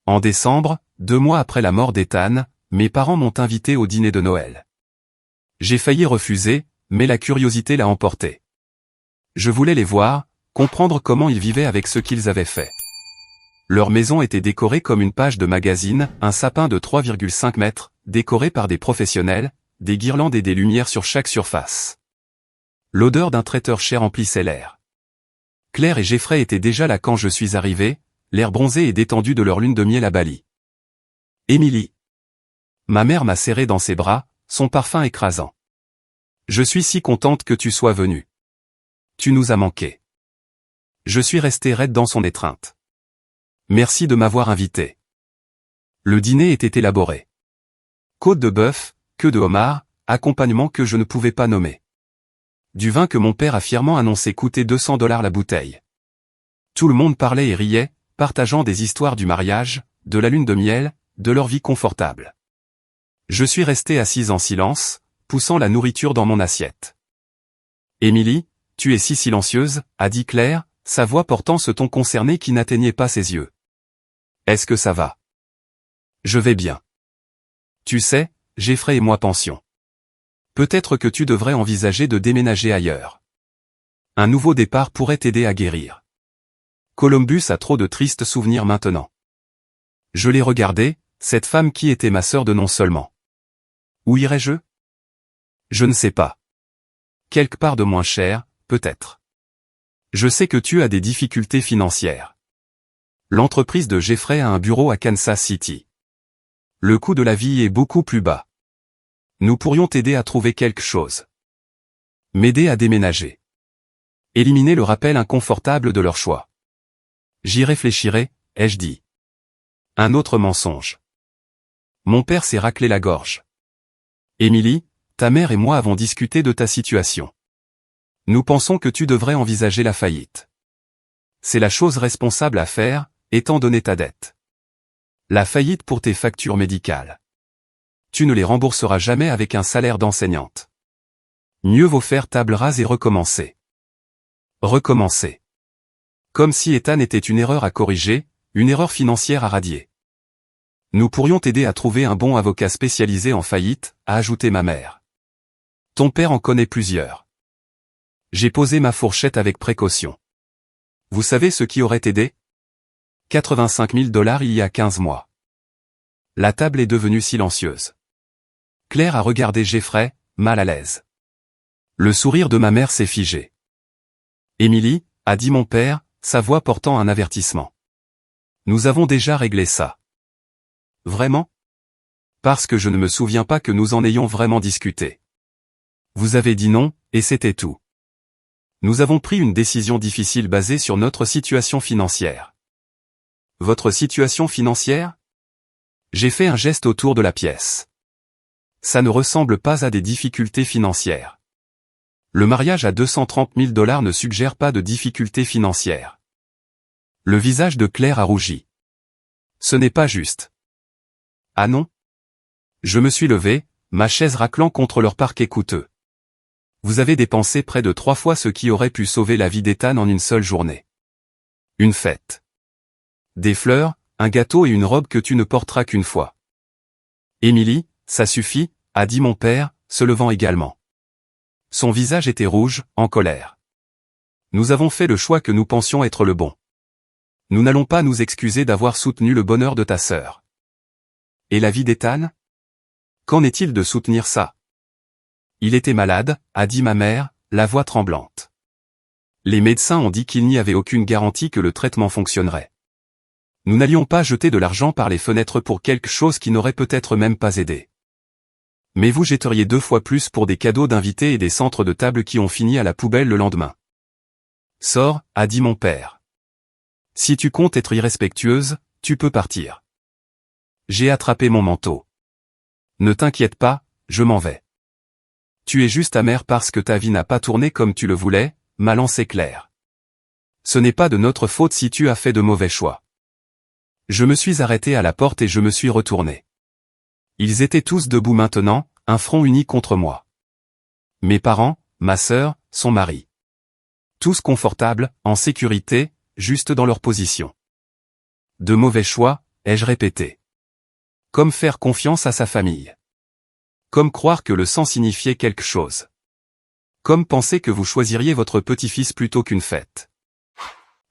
En décembre, 2 mois après la mort d'Ethan, mes parents m'ont invité au dîner de Noël. J'ai failli refuser, mais la curiosité l'a emporté. Je voulais les voir, comprendre comment ils vivaient avec ce qu'ils avaient fait. Leur maison était décorée comme une page de magazine, un sapin de 3,5 mètres, décoré par des professionnels, des guirlandes et des lumières sur chaque surface. L'odeur d'un traiteur cher emplissait l'air. Claire et Jeffrey étaient déjà là quand je suis arrivé, l'air bronzé et détendu de leur lune de miel à Bali. Émilie. Ma mère m'a serré dans ses bras, son parfum écrasant. Je suis si contente que tu sois venue. Tu nous as manqué. Je suis resté raide dans son étreinte. Merci de m'avoir invité. Le dîner était élaboré. Côte de bœuf, queue de homard, accompagnement que je ne pouvais pas nommer. Du vin que mon père a fièrement annoncé coûter $200 la bouteille. Tout le monde parlait et riait, partageant des histoires du mariage, de la lune de miel, de leur vie confortable. Je suis resté assise en silence, poussant la nourriture dans mon assiette. Émilie, tu es si silencieuse, a dit Claire, sa voix portant ce ton concerné qui n'atteignait pas ses yeux. Est-ce que ça va? Je vais bien. Tu sais, Jeffrey et moi pensions. Peut-être que tu devrais envisager de déménager ailleurs. Un nouveau départ pourrait t'aider à guérir. Columbus a trop de tristes souvenirs maintenant. Je l'ai regardée, cette femme qui était ma sœur de nom seulement. Où irais-je? Je ne sais pas. Quelque part de moins cher, peut-être. Je sais que tu as des difficultés financières. L'entreprise de Jeffrey a un bureau à Kansas City. Le coût de la vie est beaucoup plus bas. Nous pourrions t'aider à trouver quelque chose. M'aider à déménager. Éliminer le rappel inconfortable de leur choix. J'y réfléchirai, ai-je dit. Un autre mensonge. Mon père s'est raclé la gorge. Émilie, ta mère et moi avons discuté de ta situation. Nous pensons que tu devrais envisager la faillite. C'est la chose responsable à faire, étant donné ta dette. La faillite pour tes factures médicales. Tu ne les rembourseras jamais avec un salaire d'enseignante. Mieux vaut faire table rase et recommencer. Recommencer. Comme si Ethan était une erreur à corriger, une erreur financière à radier. Nous pourrions t'aider à trouver un bon avocat spécialisé en faillite, a ajouté ma mère. Ton père en connaît plusieurs. J'ai posé ma fourchette avec précaution. Vous savez ce qui aurait aidé? 85 000 $ il y a 15 mois. La table est devenue silencieuse. Claire a regardé Jeffrey, mal à l'aise. Le sourire de ma mère s'est figé. Émilie, a dit mon père, sa voix portant un avertissement. Nous avons déjà réglé ça. Vraiment? Parce que je ne me souviens pas que nous en ayons vraiment discuté. Vous avez dit non, et c'était tout. Nous avons pris une décision difficile basée sur notre situation financière. Votre situation financière? J'ai fait un geste autour de la pièce. Ça ne ressemble pas à des difficultés financières. Le mariage à 230 000 $ ne suggère pas de difficultés financières. Le visage de Claire a rougi. Ce n'est pas juste. Ah non? Je me suis levé, ma chaise raclant contre leur parquet coûteux. Vous avez dépensé près de 3 fois ce qui aurait pu sauver la vie d'Ethan en une seule journée. Une fête. Des fleurs, un gâteau et une robe que tu ne porteras qu'une fois. Émilie, ça suffit, a dit mon père, se levant également. Son visage était rouge, en colère. Nous avons fait le choix que nous pensions être le bon. Nous n'allons pas nous excuser d'avoir soutenu le bonheur de ta sœur. Et la vie d'Ethan? Qu'en est-il de soutenir ça? Il était malade, a dit ma mère, la voix tremblante. Les médecins ont dit qu'il n'y avait aucune garantie que le traitement fonctionnerait. Nous n'allions pas jeter de l'argent par les fenêtres pour quelque chose qui n'aurait peut-être même pas aidé. Mais vous jetteriez 2 fois plus pour des cadeaux d'invités et des centres de table qui ont fini à la poubelle le lendemain. Sors, a dit mon père. Si tu comptes être irrespectueuse, tu peux partir. J'ai attrapé mon manteau. Ne t'inquiète pas, je m'en vais. Tu es juste amère parce que ta vie n'a pas tourné comme tu le voulais, m'a lancé Claire. Ce n'est pas de notre faute si tu as fait de mauvais choix. Je me suis arrêté à la porte et je me suis retourné. Ils étaient tous debout maintenant, un front uni contre moi. Mes parents, ma sœur, son mari. Tous confortables, en sécurité, juste dans leur position. De mauvais choix, ai-je répété. Comme faire confiance à sa famille. Comme croire que le sang signifiait quelque chose. Comme penser que vous choisiriez votre petit-fils plutôt qu'une fête.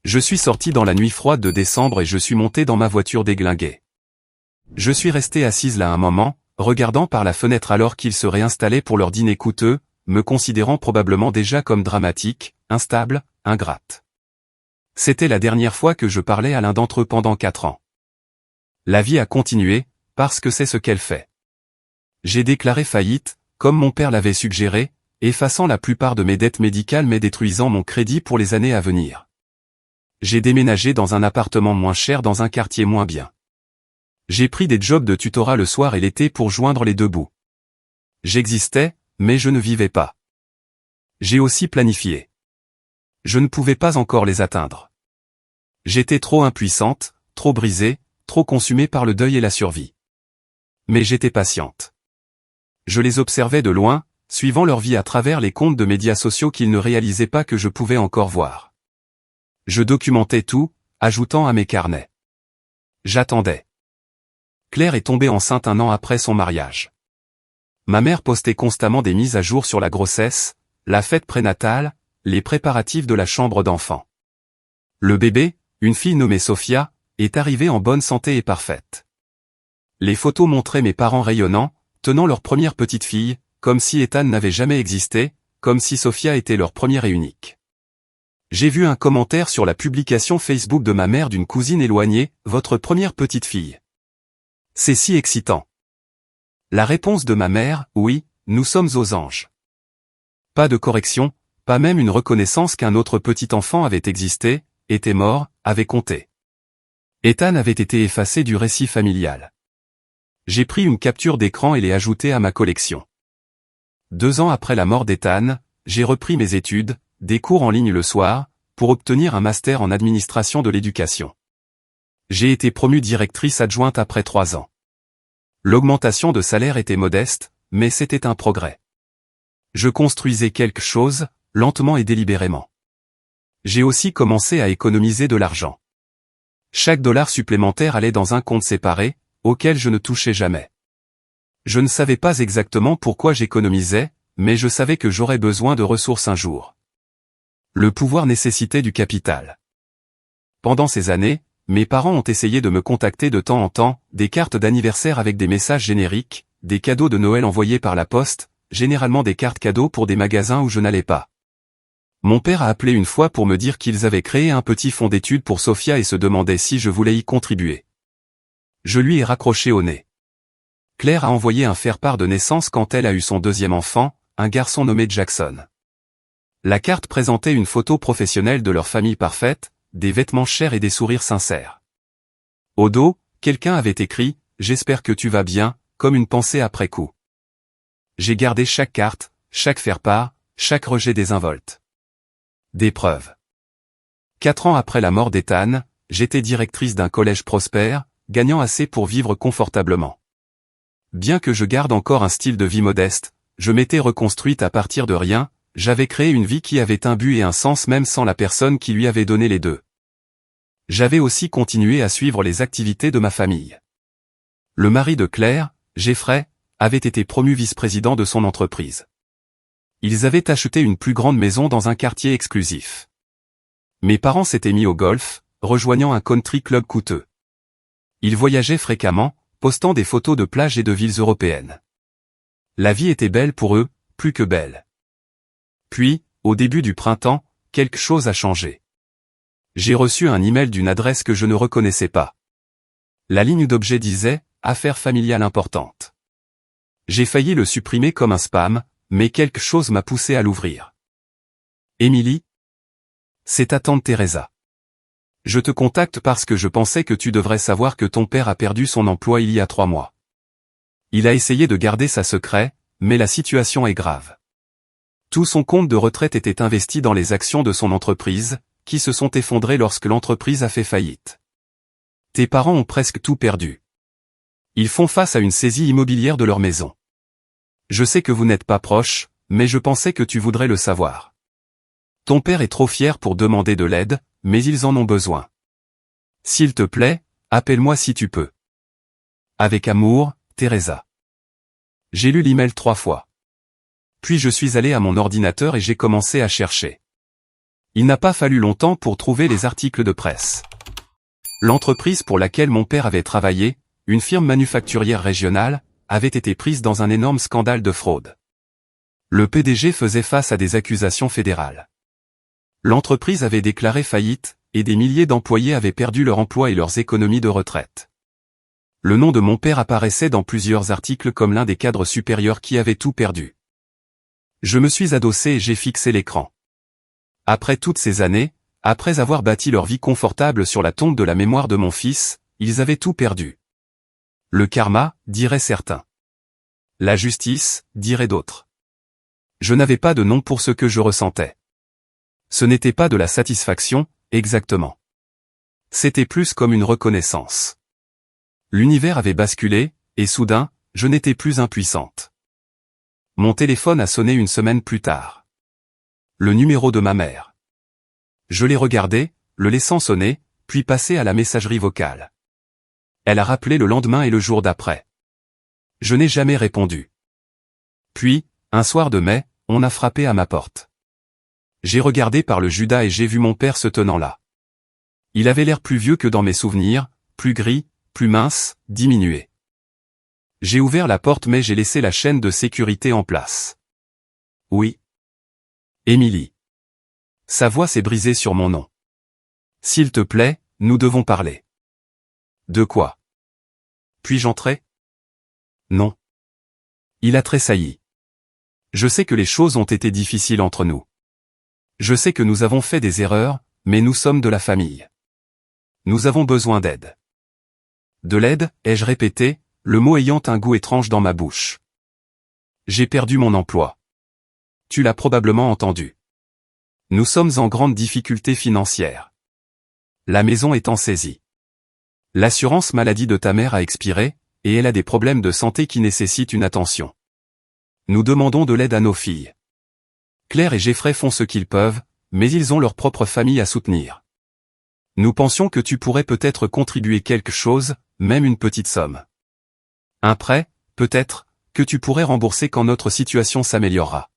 Je suis sorti dans la nuit froide de décembre et je suis monté dans ma voiture déglinguée. Je suis resté assise là un moment, regardant par la fenêtre alors qu'ils se réinstallaient pour leur dîner coûteux, me considérant probablement déjà comme dramatique, instable, ingrate. C'était la dernière fois que je parlais à l'un d'entre eux pendant 4 ans. La vie a continué, parce que c'est ce qu'elle fait. J'ai déclaré faillite, comme mon père l'avait suggéré, effaçant la plupart de mes dettes médicales mais détruisant mon crédit pour les années à venir. J'ai déménagé dans un appartement moins cher dans un quartier moins bien. J'ai pris des jobs de tutorat le soir et l'été pour joindre les deux bouts. J'existais, mais je ne vivais pas. J'ai aussi planifié. Je ne pouvais pas encore les atteindre. J'étais trop impuissante, trop brisée, trop consumée par le deuil et la survie. Mais j'étais patiente. Je les observais de loin, suivant leur vie à travers les comptes de médias sociaux qu'ils ne réalisaient pas que je pouvais encore voir. Je documentais tout, ajoutant à mes carnets. J'attendais. Claire est tombée enceinte 1 an après son mariage. Ma mère postait constamment des mises à jour sur la grossesse, la fête prénatale, les préparatifs de la chambre d'enfant. Le bébé, une fille nommée Sophia, est arrivée en bonne santé et parfaite. Les photos montraient mes parents rayonnants, tenant leur première petite fille, comme si Ethan n'avait jamais existé, comme si Sophia était leur première et unique. J'ai vu un commentaire sur la publication Facebook de ma mère d'une cousine éloignée, « Votre première petite fille. C'est si excitant. » La réponse de ma mère, « Oui, nous sommes aux anges. » Pas de correction, pas même une reconnaissance qu'un autre petit enfant avait existé, était mort, avait compté. Ethan avait été effacé du récit familial. J'ai pris une capture d'écran et l'ai ajoutée à ma collection. 2 ans après la mort d'Ethan, j'ai repris mes études, des cours en ligne le soir, pour obtenir un master en administration de l'éducation. J'ai été promue directrice adjointe après 3 ans. L'augmentation de salaire était modeste, mais c'était un progrès. Je construisais quelque chose, lentement et délibérément. J'ai aussi commencé à économiser de l'argent. Chaque dollar supplémentaire allait dans un compte séparé, auquel je ne touchais jamais. Je ne savais pas exactement pourquoi j'économisais, mais je savais que j'aurais besoin de ressources un jour. Le pouvoir nécessitait du capital. Pendant ces années, mes parents ont essayé de me contacter de temps en temps, des cartes d'anniversaire avec des messages génériques, des cadeaux de Noël envoyés par la poste, généralement des cartes cadeaux pour des magasins où je n'allais pas. Mon père a appelé une fois pour me dire qu'ils avaient créé un petit fonds d'études pour Sophia et se demandait si je voulais y contribuer. Je lui ai raccroché au nez. Claire a envoyé un faire-part de naissance quand elle a eu son 2e enfant, un garçon nommé Jackson. La carte présentait une photo professionnelle de leur famille parfaite, des vêtements chers et des sourires sincères. Au dos, quelqu'un avait écrit « J'espère que tu vas bien », comme une pensée après coup. J'ai gardé chaque carte, chaque faire-part, chaque rejet désinvolte. Des preuves. 4 ans après la mort d'Ethan, j'étais directrice d'un collège prospère, gagnant assez pour vivre confortablement. Bien que je garde encore un style de vie modeste, je m'étais reconstruite à partir de rien, j'avais créé une vie qui avait un but et un sens même sans la personne qui lui avait donné les deux. J'avais aussi continué à suivre les activités de ma famille. Le mari de Claire, Jeffrey, avait été promu vice-président de son entreprise. Ils avaient acheté une plus grande maison dans un quartier exclusif. Mes parents s'étaient mis au golf, rejoignant un country club coûteux. Ils voyageaient fréquemment, postant des photos de plages et de villes européennes. La vie était belle pour eux, plus que belle. Puis, au début du printemps, quelque chose a changé. J'ai reçu un email d'une adresse que je ne reconnaissais pas. La ligne d'objet disait « Affaires familiales importantes ». J'ai failli le supprimer comme un spam, mais quelque chose m'a poussé à l'ouvrir. Émilie ? C'est ta tante Teresa. Je te contacte parce que je pensais que tu devrais savoir que ton père a perdu son emploi il y a 3 mois. Il a essayé de garder ça secret, mais la situation est grave. Tout son compte de retraite était investi dans les actions de son entreprise, qui se sont effondrées lorsque l'entreprise a fait faillite. Tes parents ont presque tout perdu. Ils font face à une saisie immobilière de leur maison. Je sais que vous n'êtes pas proches, mais je pensais que tu voudrais le savoir. Ton père est trop fier pour demander de l'aide, mais ils en ont besoin. S'il te plaît, appelle-moi si tu peux. Avec amour, Teresa. J'ai lu l'email 3 fois. Puis je suis allé à mon ordinateur et j'ai commencé à chercher. Il n'a pas fallu longtemps pour trouver les articles de presse. L'entreprise pour laquelle mon père avait travaillé, une firme manufacturière régionale, avait été prise dans un énorme scandale de fraude. Le PDG faisait face à des accusations fédérales. L'entreprise avait déclaré faillite, et des milliers d'employés avaient perdu leur emploi et leurs économies de retraite. Le nom de mon père apparaissait dans plusieurs articles comme l'un des cadres supérieurs qui avait tout perdu. Je me suis adossé et j'ai fixé l'écran. Après toutes ces années, après avoir bâti leur vie confortable sur la tombe de la mémoire de mon fils, ils avaient tout perdu. Le karma, diraient certains. La justice, diraient d'autres. Je n'avais pas de nom pour ce que je ressentais. Ce n'était pas de la satisfaction, exactement. C'était plus comme une reconnaissance. L'univers avait basculé, et soudain, je n'étais plus impuissante. Mon téléphone a sonné une semaine plus tard. Le numéro de ma mère. Je l'ai regardé, le laissant sonner, puis passé à la messagerie vocale. Elle a rappelé le lendemain et le jour d'après. Je n'ai jamais répondu. Puis, un soir de mai, on a frappé à ma porte. J'ai regardé par le Judas et j'ai vu mon père se tenant là. Il avait l'air plus vieux que dans mes souvenirs, plus gris, plus mince, diminué. J'ai ouvert la porte mais j'ai laissé la chaîne de sécurité en place. Oui. Émilie. Sa voix s'est brisée sur mon nom. S'il te plaît, nous devons parler. De quoi? Puis-je entrer? Non. Il a tressailli. Je sais que les choses ont été difficiles entre nous. Je sais que nous avons fait des erreurs, mais nous sommes de la famille. Nous avons besoin d'aide. De l'aide, ai-je répété, le mot ayant un goût étrange dans ma bouche. J'ai perdu mon emploi. Tu l'as probablement entendu. Nous sommes en grande difficulté financière. La maison est en saisie. L'assurance maladie de ta mère a expiré, et elle a des problèmes de santé qui nécessitent une attention. Nous demandons de l'aide à nos filles. Claire et Jeffrey font ce qu'ils peuvent, mais ils ont leur propre famille à soutenir. Nous pensions que tu pourrais peut-être contribuer quelque chose, même une petite somme. Un prêt, peut-être, que tu pourrais rembourser quand notre situation s'améliorera.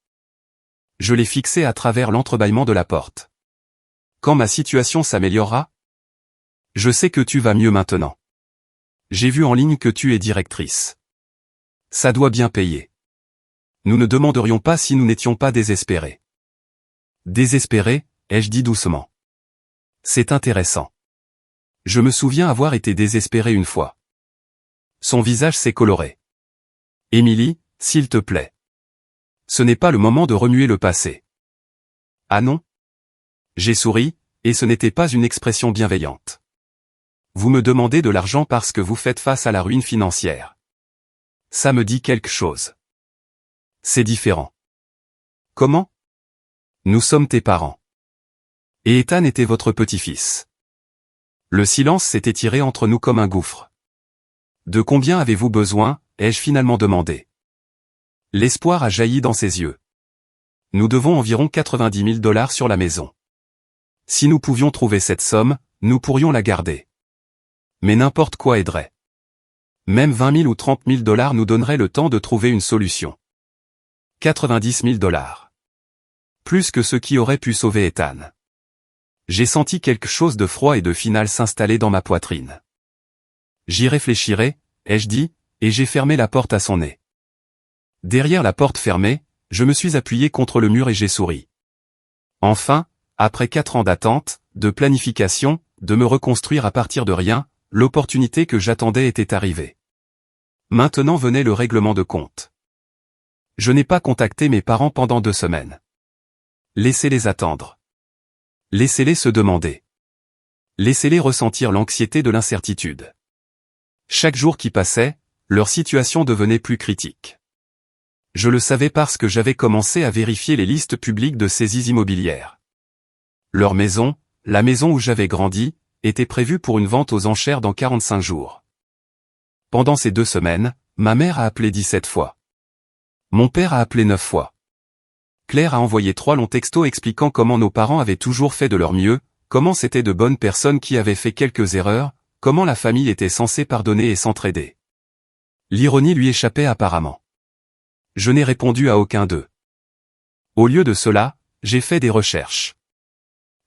Je l'ai fixé à travers l'entrebâillement de la porte. Quand ma situation s'améliorera? Je sais que tu vas mieux maintenant. J'ai vu en ligne que tu es directrice. Ça doit bien payer. Nous ne demanderions pas si nous n'étions pas désespérés. Désespérés, ai-je dit doucement. C'est intéressant. Je me souviens avoir été désespéré une fois. Son visage s'est coloré. Émilie, s'il te plaît. Ce n'est pas le moment de remuer le passé. Ah non? J'ai souri, et ce n'était pas une expression bienveillante. Vous me demandez de l'argent parce que vous faites face à la ruine financière. Ça me dit quelque chose. C'est différent. Comment? Nous sommes tes parents. Et Ethan était votre petit-fils. Le silence s'est étiré entre nous comme un gouffre. De combien avez-vous besoin, ai-je finalement demandé. L'espoir a jailli dans ses yeux. Nous devons environ 90 000 $ sur la maison. Si nous pouvions trouver cette somme, nous pourrions la garder. Mais n'importe quoi aiderait. Même 20 000 ou 30 000 $ nous donneraient le temps de trouver une solution. 90 000 $. Plus que ce qui aurait pu sauver Ethan. J'ai senti quelque chose de froid et de final s'installer dans ma poitrine. J'y réfléchirai, ai-je dit, et j'ai fermé la porte à son nez. Derrière la porte fermée, je me suis appuyé contre le mur et j'ai souri. Enfin, après 4 ans d'attente, de planification, de me reconstruire à partir de rien, l'opportunité que j'attendais était arrivée. Maintenant venait le règlement de compte. Je n'ai pas contacté mes parents pendant 2 semaines. Laissez-les attendre. Laissez-les se demander. Laissez-les ressentir l'anxiété de l'incertitude. Chaque jour qui passait, leur situation devenait plus critique. Je le savais parce que j'avais commencé à vérifier les listes publiques de saisies immobilières. Leur maison, la maison où j'avais grandi, était prévue pour une vente aux enchères dans 45 jours. Pendant ces 2 semaines, ma mère a appelé 17 fois. Mon père a appelé 9 fois. Claire a envoyé 3 longs textos expliquant comment nos parents avaient toujours fait de leur mieux, comment c'étaient de bonnes personnes qui avaient fait quelques erreurs, comment la famille était censée pardonner et s'entraider. L'ironie lui échappait apparemment. Je n'ai répondu à aucun d'eux. Au lieu de cela, j'ai fait des recherches.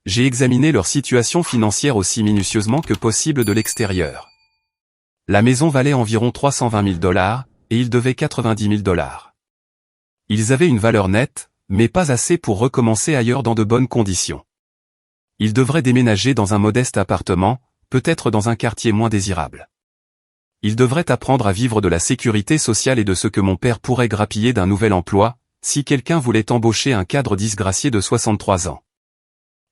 J'ai examiné leur situation financière aussi minutieusement que possible de l'extérieur. La maison valait environ 320 000 $, et ils devaient 90 000 $. Ils avaient une valeur nette, mais pas assez pour recommencer ailleurs dans de bonnes conditions. Ils devraient déménager dans un modeste appartement, peut-être dans un quartier moins désirable. Ils devraient apprendre à vivre de la sécurité sociale et de ce que mon père pourrait grappiller d'un nouvel emploi, si quelqu'un voulait embaucher un cadre disgracié de 63 ans.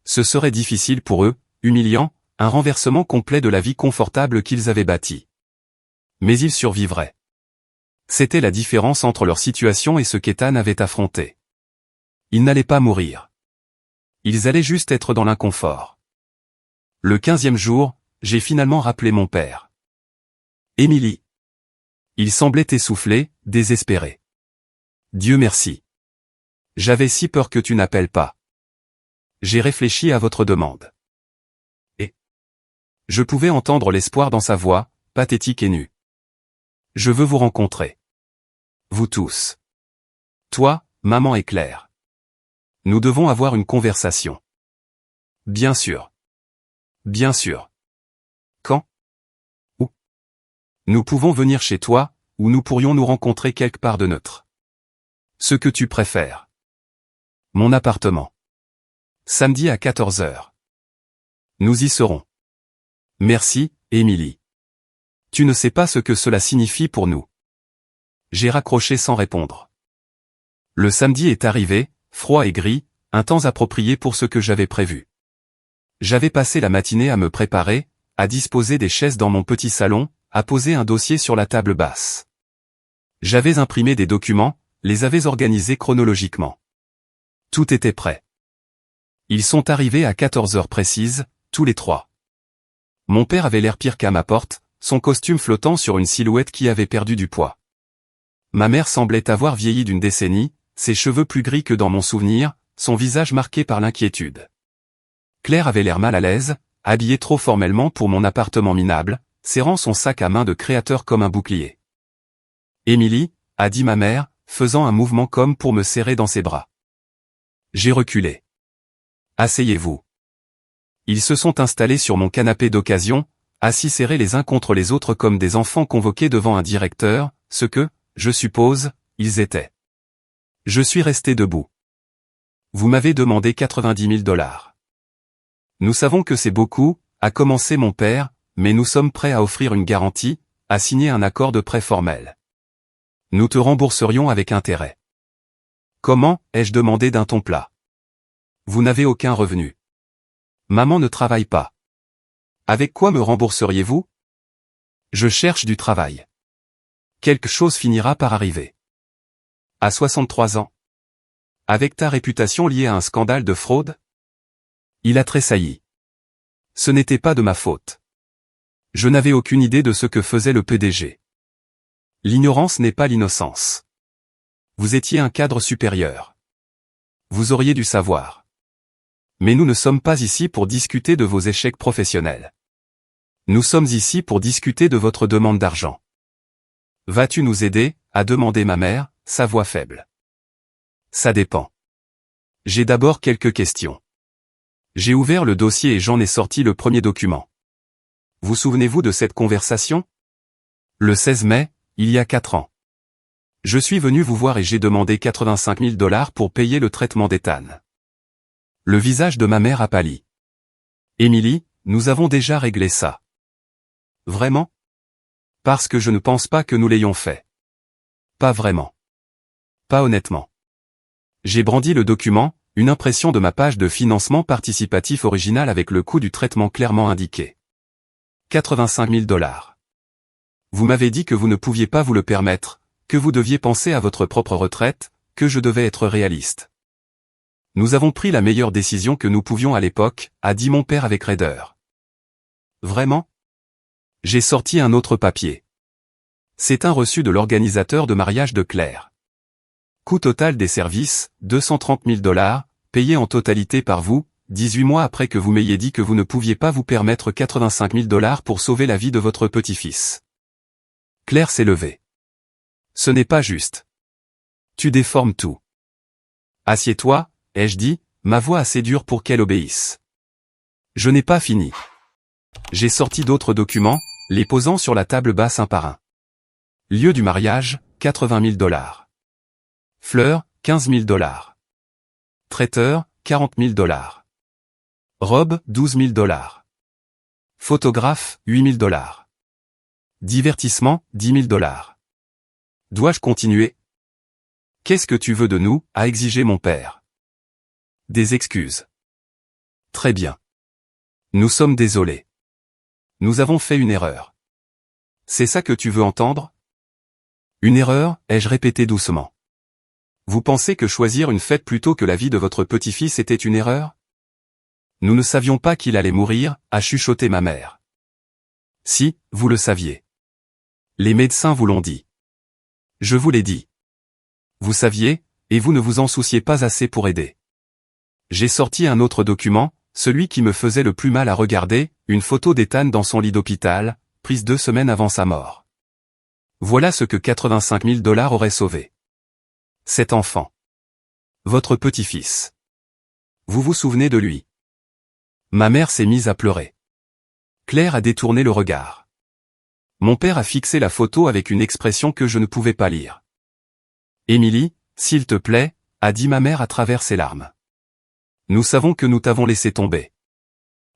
Ce serait difficile pour eux, humiliant, un renversement complet de la vie confortable qu'ils avaient bâtie. Mais ils survivraient. C'était la différence entre leur situation et ce qu'Ethan avait affronté. Ils n'allaient pas mourir. Ils allaient juste être dans l'inconfort. Le 15e jour, j'ai finalement rappelé mon père. Émilie. Il semblait essoufflé, désespéré. Dieu merci. J'avais si peur que tu n'appelles pas. J'ai réfléchi à votre demande. Et je pouvais entendre l'espoir dans sa voix, pathétique et nue. Je veux vous rencontrer. Vous tous. Toi, maman et Claire. Nous devons avoir une conversation. Bien sûr. Bien sûr. Quand? Où? Nous pouvons venir chez toi, ou nous pourrions nous rencontrer quelque part de neutre. Ce que tu préfères. Mon appartement. Samedi à 14 h. Nous y serons. Merci, Émilie. Tu ne sais pas ce que cela signifie pour nous. J'ai raccroché sans répondre. Le samedi est arrivé, froid et gris, un temps approprié pour ce que j'avais prévu. J'avais passé la matinée à me préparer, à disposer des chaises dans mon petit salon, à poser un dossier sur la table basse. J'avais imprimé des documents, les avais organisés chronologiquement. Tout était prêt. Ils sont arrivés à 14 h précises, tous les trois. Mon père avait l'air pire qu'à ma porte, son costume flottant sur une silhouette qui avait perdu du poids. Ma mère semblait avoir vieilli d'une décennie, ses cheveux plus gris que dans mon souvenir, son visage marqué par l'inquiétude. Claire avait l'air mal à l'aise, habillée trop formellement pour mon appartement minable, serrant son sac à main de créateur comme un bouclier. Émilie, a dit ma mère, faisant un mouvement comme pour me serrer dans ses bras. J'ai reculé. Asseyez-vous. Ils se sont installés sur mon canapé d'occasion, assis serrés les uns contre les autres comme des enfants convoqués devant un directeur, ce que, je suppose, ils étaient. Je suis resté debout. Vous m'avez demandé 90 000 $. Nous savons que c'est beaucoup, a commencé mon père, mais nous sommes prêts à offrir une garantie, à signer un accord de prêt formel. Nous te rembourserions avec intérêt. Comment, ai-je demandé d'un ton plat. Vous n'avez aucun revenu. Maman ne travaille pas. Avec quoi me rembourseriez-vous? Je cherche du travail. Quelque chose finira par arriver. À 63 ans. Avec ta réputation liée à un scandale de fraude? Il a tressailli. Ce n'était pas de ma faute. Je n'avais aucune idée de ce que faisait le PDG. L'ignorance n'est pas l'innocence. Vous étiez un cadre supérieur. Vous auriez dû savoir. Mais nous ne sommes pas ici pour discuter de vos échecs professionnels. Nous sommes ici pour discuter de votre demande d'argent. Vas-tu nous aider, a demandé ma mère, sa voix faible. Ça dépend. J'ai d'abord quelques questions. J'ai ouvert le dossier et j'en ai sorti le premier document. Vous souvenez-vous de cette conversation? Le 16 mai, il y a 4 ans. Je suis venu vous voir et j'ai demandé 85 000 $ pour payer le traitement d'Ethan. Le visage de ma mère a pâli. Émilie, nous avons déjà réglé ça. Vraiment? Parce que je ne pense pas que nous l'ayons fait. Pas vraiment. Pas honnêtement. J'ai brandi le document, une impression de ma page de financement participatif original avec le coût du traitement clairement indiqué. 85 000 $. Vous m'avez dit que vous ne pouviez pas vous le permettre, que vous deviez penser à votre propre retraite, que je devais être réaliste. Nous avons pris la meilleure décision que nous pouvions à l'époque, a dit mon père avec raideur. Vraiment? J'ai sorti un autre papier. C'est un reçu de l'organisateur de mariage de Claire. Coût total des services, 230 000 $, payé en totalité par vous, 18 mois après que vous m'ayez dit que vous ne pouviez pas vous permettre 85 000 $ pour sauver la vie de votre petit-fils. Claire s'est levée. Ce n'est pas juste. Tu déformes tout. Assieds-toi, ai-je dit, ma voix assez dure pour qu'elle obéisse. Je n'ai pas fini. J'ai sorti d'autres documents, les posant sur la table basse un par un. Lieu du mariage, 80 000 $. Fleurs, 15 000 $. Traiteur, 40 000 $. Robe, 12 000 $. Photographe, 8 000 $. Divertissement, 10 000 $. Dois-je continuer? Qu'est-ce que tu veux de nous, a exigé mon père. Des excuses. Très bien. Nous sommes désolés. Nous avons fait une erreur. C'est ça que tu veux entendre? Une erreur, ai-je répété doucement. Vous pensez que choisir une fête plutôt que la vie de votre petit-fils était une erreur? Nous ne savions pas qu'il allait mourir, a chuchoté ma mère. Si, vous le saviez. Les médecins vous l'ont dit. Je vous l'ai dit. Vous saviez, et vous ne vous en souciez pas assez pour aider. J'ai sorti un autre document, celui qui me faisait le plus mal à regarder, une photo d'Ethan dans son lit d'hôpital, prise 2 semaines avant sa mort. Voilà ce que 85 000 $ aurait sauvé. Cet enfant. Votre petit-fils. Vous vous souvenez de lui? Ma mère s'est mise à pleurer. Claire a détourné le regard. Mon père a fixé la photo avec une expression que je ne pouvais pas lire. Émilie, s'il te plaît, a dit ma mère à travers ses larmes. Nous savons que nous t'avons laissé tomber.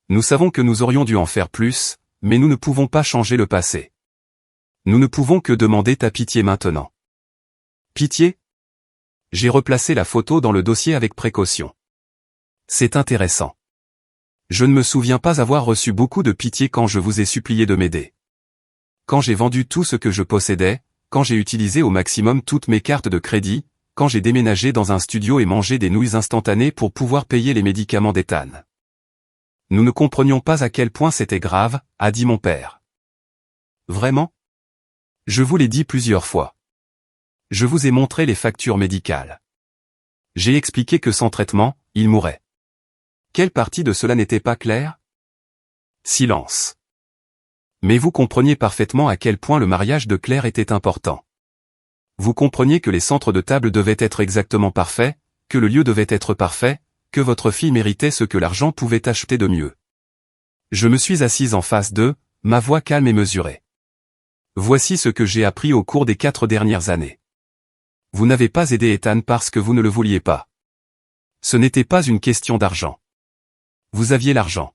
Nous savons que nous aurions dû en faire plus, mais nous ne pouvons pas changer le passé. Nous ne pouvons que demander ta pitié maintenant. Pitié? J'ai replacé la photo dans le dossier avec précaution. C'est intéressant. Je ne me souviens pas avoir reçu beaucoup de pitié quand je vous ai supplié de m'aider. Quand j'ai vendu tout ce que je possédais, quand j'ai utilisé au maximum toutes mes cartes de crédit, quand j'ai déménagé dans un studio et mangé des nouilles instantanées pour pouvoir payer les médicaments d'Ethan. Nous ne comprenions pas à quel point c'était grave, a dit mon père. Vraiment? Je vous l'ai dit plusieurs fois. Je vous ai montré les factures médicales. J'ai expliqué que sans traitement, il mourrait. Quelle partie de cela n'était pas claire? Silence. Mais vous compreniez parfaitement à quel point le mariage de Claire était important. Vous compreniez que les centres de table devaient être exactement parfaits, que le lieu devait être parfait, que votre fille méritait ce que l'argent pouvait acheter de mieux. Je me suis assise en face d'eux, ma voix calme et mesurée. Voici ce que j'ai appris au cours des 4 dernières années. Vous n'avez pas aidé Ethan parce que vous ne le vouliez pas. Ce n'était pas une question d'argent. Vous aviez l'argent.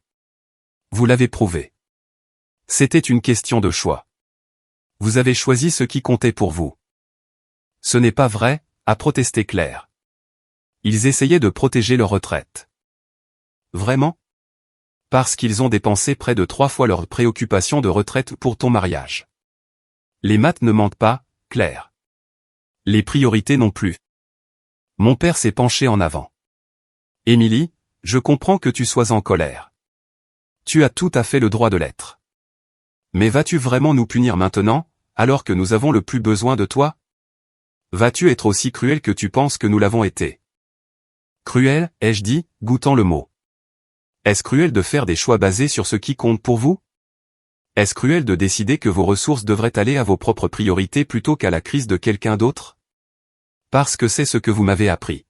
Vous l'avez prouvé. C'était une question de choix. Vous avez choisi ce qui comptait pour vous. Ce n'est pas vrai, a protesté Claire. Ils essayaient de protéger leur retraite. Vraiment? Parce qu'ils ont dépensé près de 3 fois leur préoccupation de retraite pour ton mariage. Les maths ne mentent pas, Claire. Les priorités non plus. Mon père s'est penché en avant. Émilie, je comprends que tu sois en colère. Tu as tout à fait le droit de l'être. Mais vas-tu vraiment nous punir maintenant, alors que nous avons le plus besoin de toi? Vas-tu être aussi cruel que tu penses que nous l'avons été? Cruel, ai-je dit, goûtant le mot. Est-ce cruel de faire des choix basés sur ce qui compte pour vous? Est-ce cruel de décider que vos ressources devraient aller à vos propres priorités plutôt qu'à la crise de quelqu'un d'autre? Parce que c'est ce que vous m'avez appris.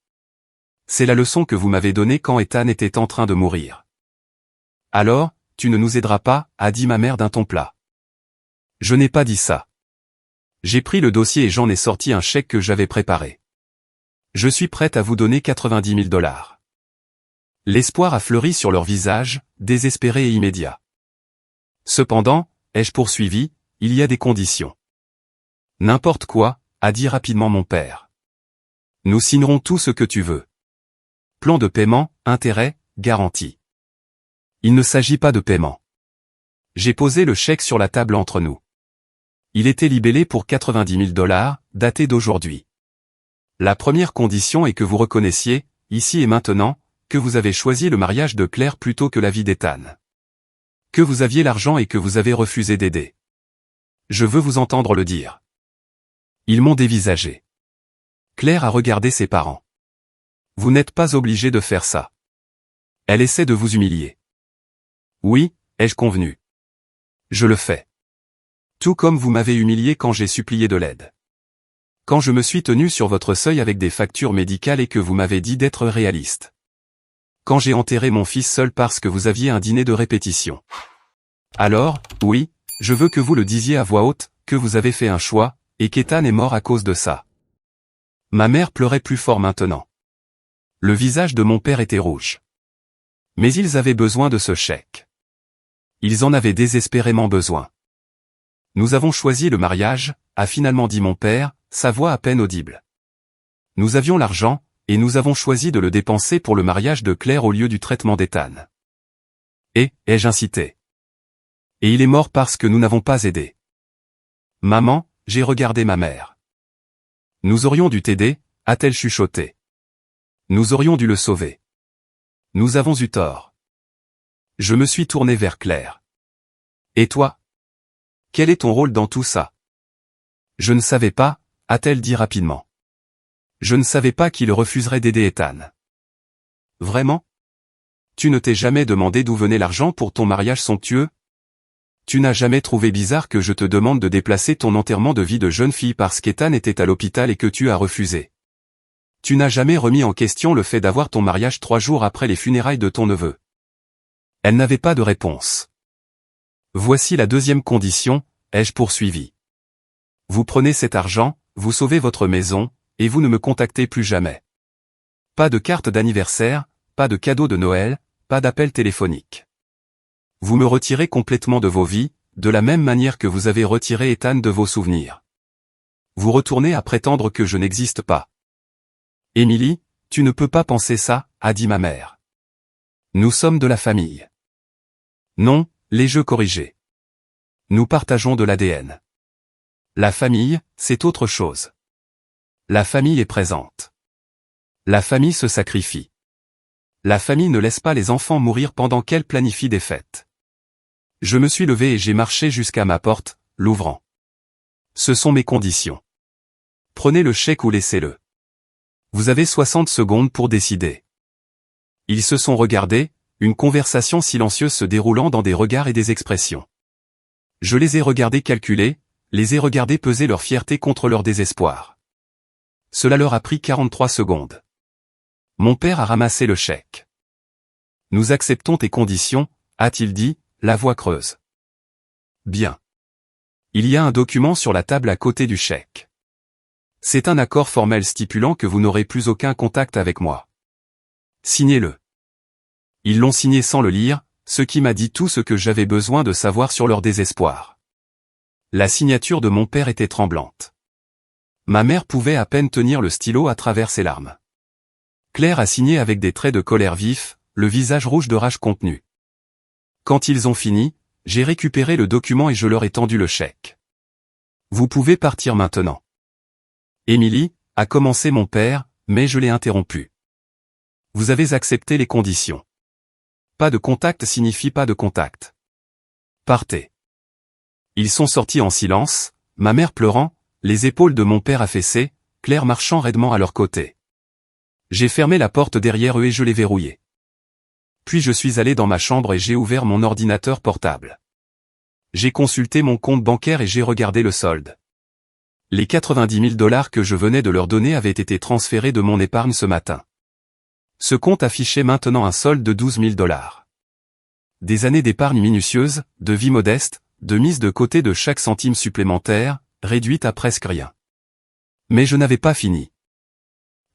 C'est la leçon que vous m'avez donnée quand Ethan était en train de mourir. Alors, tu ne nous aideras pas, a dit ma mère d'un ton plat. Je n'ai pas dit ça. J'ai pris le dossier et j'en ai sorti un chèque que j'avais préparé. Je suis prête à vous donner 90 000 $. L'espoir a fleuri sur leur visage, désespéré et immédiat. Cependant, ai-je poursuivi, il y a des conditions. N'importe quoi, a dit rapidement mon père. Nous signerons tout ce que tu veux. Plan de paiement, intérêt, garantie. Il ne s'agit pas de paiement. J'ai posé le chèque sur la table entre nous. Il était libellé pour 90 000 $, daté d'aujourd'hui. La première condition est que vous reconnaissiez, ici et maintenant, que vous avez choisi le mariage de Claire plutôt que la vie d'Ethan. Que vous aviez l'argent et que vous avez refusé d'aider. Je veux vous entendre le dire. Ils m'ont dévisagé. Claire a regardé ses parents. Vous n'êtes pas obligé de faire ça. Elle essaie de vous humilier. Oui, ai-je convenu. Je le fais. Tout comme vous m'avez humilié quand j'ai supplié de l'aide. Quand je me suis tenu sur votre seuil avec des factures médicales et que vous m'avez dit d'être réaliste. Quand j'ai enterré mon fils seul parce que vous aviez un dîner de répétition. Alors, oui, je veux que vous le disiez à voix haute, que vous avez fait un choix, et qu'Ethan est mort à cause de ça. Ma mère pleurait plus fort maintenant. Le visage de mon père était rouge. Mais ils avaient besoin de ce chèque. Ils en avaient désespérément besoin. Nous avons choisi le mariage, a finalement dit mon père, sa voix à peine audible. Nous avions l'argent, et nous avons choisi de le dépenser pour le mariage de Claire au lieu du traitement d'Ethan. Et, ai-je incité. Et il est mort parce que nous n'avons pas aidé. Maman, j'ai regardé ma mère. Nous aurions dû t'aider, a-t-elle chuchoté. Nous aurions dû le sauver. Nous avons eu tort. Je me suis tourné vers Claire. Et toi? Quel est ton rôle dans tout ça? Je ne savais pas, a-t-elle dit rapidement. Je ne savais pas qu'il refuserait d'aider Ethan. Vraiment? Tu ne t'es jamais demandé d'où venait l'argent pour ton mariage somptueux? Tu n'as jamais trouvé bizarre que je te demande de déplacer ton enterrement de vie de jeune fille parce qu'Ethan était à l'hôpital et que tu as refusé? Tu n'as jamais remis en question le fait d'avoir ton mariage 3 jours après les funérailles de ton neveu? Elle n'avait pas de réponse. Voici la deuxième condition, ai-je poursuivi. Vous prenez cet argent, vous sauvez votre maison, et vous ne me contactez plus jamais. Pas de carte d'anniversaire, pas de cadeau de Noël, pas d'appel téléphonique. Vous me retirez complètement de vos vies, de la même manière que vous avez retiré Ethan de vos souvenirs. Vous retournez à prétendre que je n'existe pas. Émilie, tu ne peux pas penser ça, a dit ma mère. Nous sommes de la famille. Non, les jeux corrigés. Nous partageons de l'ADN. La famille, c'est autre chose. La famille est présente. La famille se sacrifie. La famille ne laisse pas les enfants mourir pendant qu'elle planifie des fêtes. Je me suis levé et j'ai marché jusqu'à ma porte, l'ouvrant. Ce sont mes conditions. Prenez le chèque ou laissez-le. Vous avez 60 secondes pour décider. Ils se sont regardés, une conversation silencieuse se déroulant dans des regards et des expressions. Je les ai regardés calculer, les ai regardés peser leur fierté contre leur désespoir. Cela leur a pris 43 secondes. Mon père a ramassé le chèque. Nous acceptons tes conditions, a-t-il dit, la voix creuse. Bien. Il y a un document sur la table à côté du chèque. C'est un accord formel stipulant que vous n'aurez plus aucun contact avec moi. Signez-le. Ils l'ont signé sans le lire, ce qui m'a dit tout ce que j'avais besoin de savoir sur leur désespoir. La signature de mon père était tremblante. Ma mère pouvait à peine tenir le stylo à travers ses larmes. Claire a signé avec des traits de colère vifs, le visage rouge de rage contenue. Quand ils ont fini, j'ai récupéré le document et je leur ai tendu le chèque. Vous pouvez partir maintenant. Émilie, a commencé mon père, mais je l'ai interrompu. Vous avez accepté les conditions. Pas de contact signifie pas de contact. Partez. Ils sont sortis en silence, ma mère pleurant, les épaules de mon père affaissées, Claire marchant raidement à leur côté. J'ai fermé la porte derrière eux et je l'ai verrouillée. Puis je suis allé dans ma chambre et j'ai ouvert mon ordinateur portable. J'ai consulté mon compte bancaire et j'ai regardé le solde. Les 90 000 $ que je venais de leur donner avaient été transférés de mon épargne ce matin. Ce compte affichait maintenant un solde de 12 000 $. Des années d'épargne minutieuse, de vie modeste, de mise de côté de chaque centime supplémentaire, réduite à presque rien. Mais je n'avais pas fini.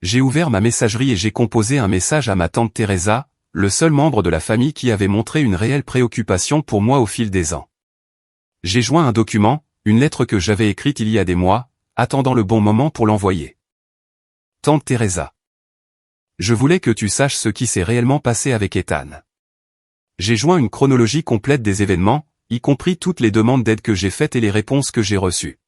J'ai ouvert ma messagerie et j'ai composé un message à ma tante Teresa, le seul membre de la famille qui avait montré une réelle préoccupation pour moi au fil des ans. J'ai joint un document, une lettre que j'avais écrite il y a des mois, attendant le bon moment pour l'envoyer. Tante Teresa. Je voulais que tu saches ce qui s'est réellement passé avec Ethan. J'ai joint une chronologie complète des événements, y compris toutes les demandes d'aide que j'ai faites et les réponses que j'ai reçues.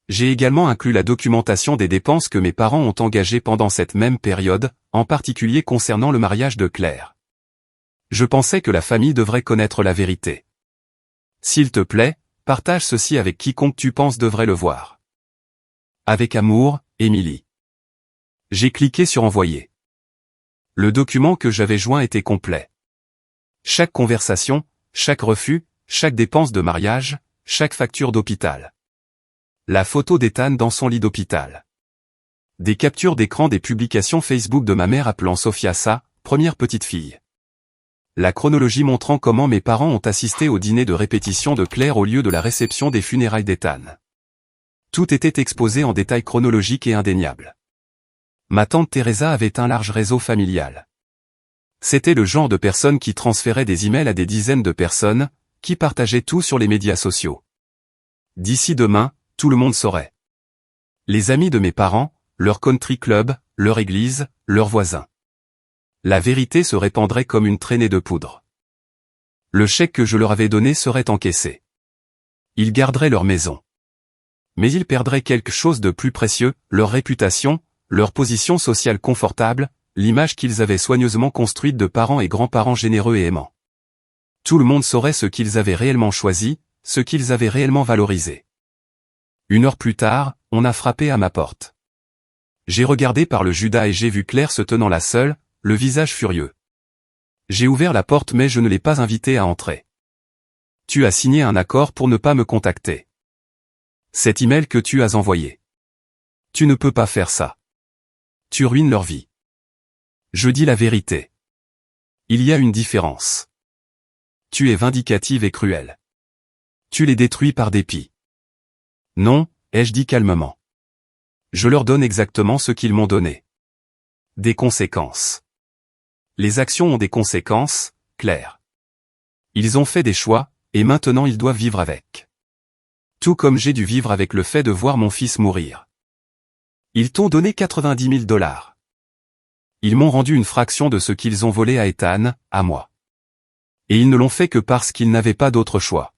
J'ai également inclus la documentation des dépenses que mes parents ont engagées pendant cette même période, en particulier concernant le mariage de Claire. Je pensais que la famille devrait connaître la vérité. S'il te plaît, partage ceci avec quiconque tu penses devrait le voir. Avec amour, Émilie. J'ai cliqué sur envoyer. Le document que j'avais joint était complet. Chaque conversation, chaque refus, chaque dépense de mariage, chaque facture d'hôpital. La photo d'Ethan dans son lit d'hôpital. Des captures d'écran des publications Facebook de ma mère appelant Sophia sa première petite fille. La chronologie montrant comment mes parents ont assisté au dîner de répétition de Claire au lieu de la réception des funérailles d'Ethan. Tout était exposé en détail chronologique et indéniable. Ma tante Teresa avait un large réseau familial. C'était le genre de personne qui transférait des emails à des dizaines de personnes, qui partageaient tout sur les médias sociaux. D'ici demain, tout le monde saurait. Les amis de mes parents, leur country club, leur église, leurs voisins. La vérité se répandrait comme une traînée de poudre. Le chèque que je leur avais donné serait encaissé. Ils garderaient leur maison. Mais ils perdraient quelque chose de plus précieux, leur réputation, leur position sociale confortable, l'image qu'ils avaient soigneusement construite de parents et grands-parents généreux et aimants. Tout le monde saurait ce qu'ils avaient réellement choisi, ce qu'ils avaient réellement valorisé. 1 heure plus tard, on a frappé à ma porte. J'ai regardé par le Judas et j'ai vu Claire se tenant là seule, le visage furieux. J'ai ouvert la porte mais je ne l'ai pas invitée à entrer. Tu as signé un accord pour ne pas me contacter. Cet email que tu as envoyé. Tu ne peux pas faire ça. Tu ruines leur vie. Je dis la vérité. Il y a une différence. Tu es vindicative et cruelle. Tu les détruis par dépit. Non, ai-je dit calmement. Je leur donne exactement ce qu'ils m'ont donné. Des conséquences. Les actions ont des conséquences, Claire. Ils ont fait des choix, et maintenant ils doivent vivre avec. Tout comme j'ai dû vivre avec le fait de voir mon fils mourir. Ils t'ont donné 90 000 $. Ils m'ont rendu une fraction de ce qu'ils ont volé à Ethan, à moi. Et ils ne l'ont fait que parce qu'ils n'avaient pas d'autre choix.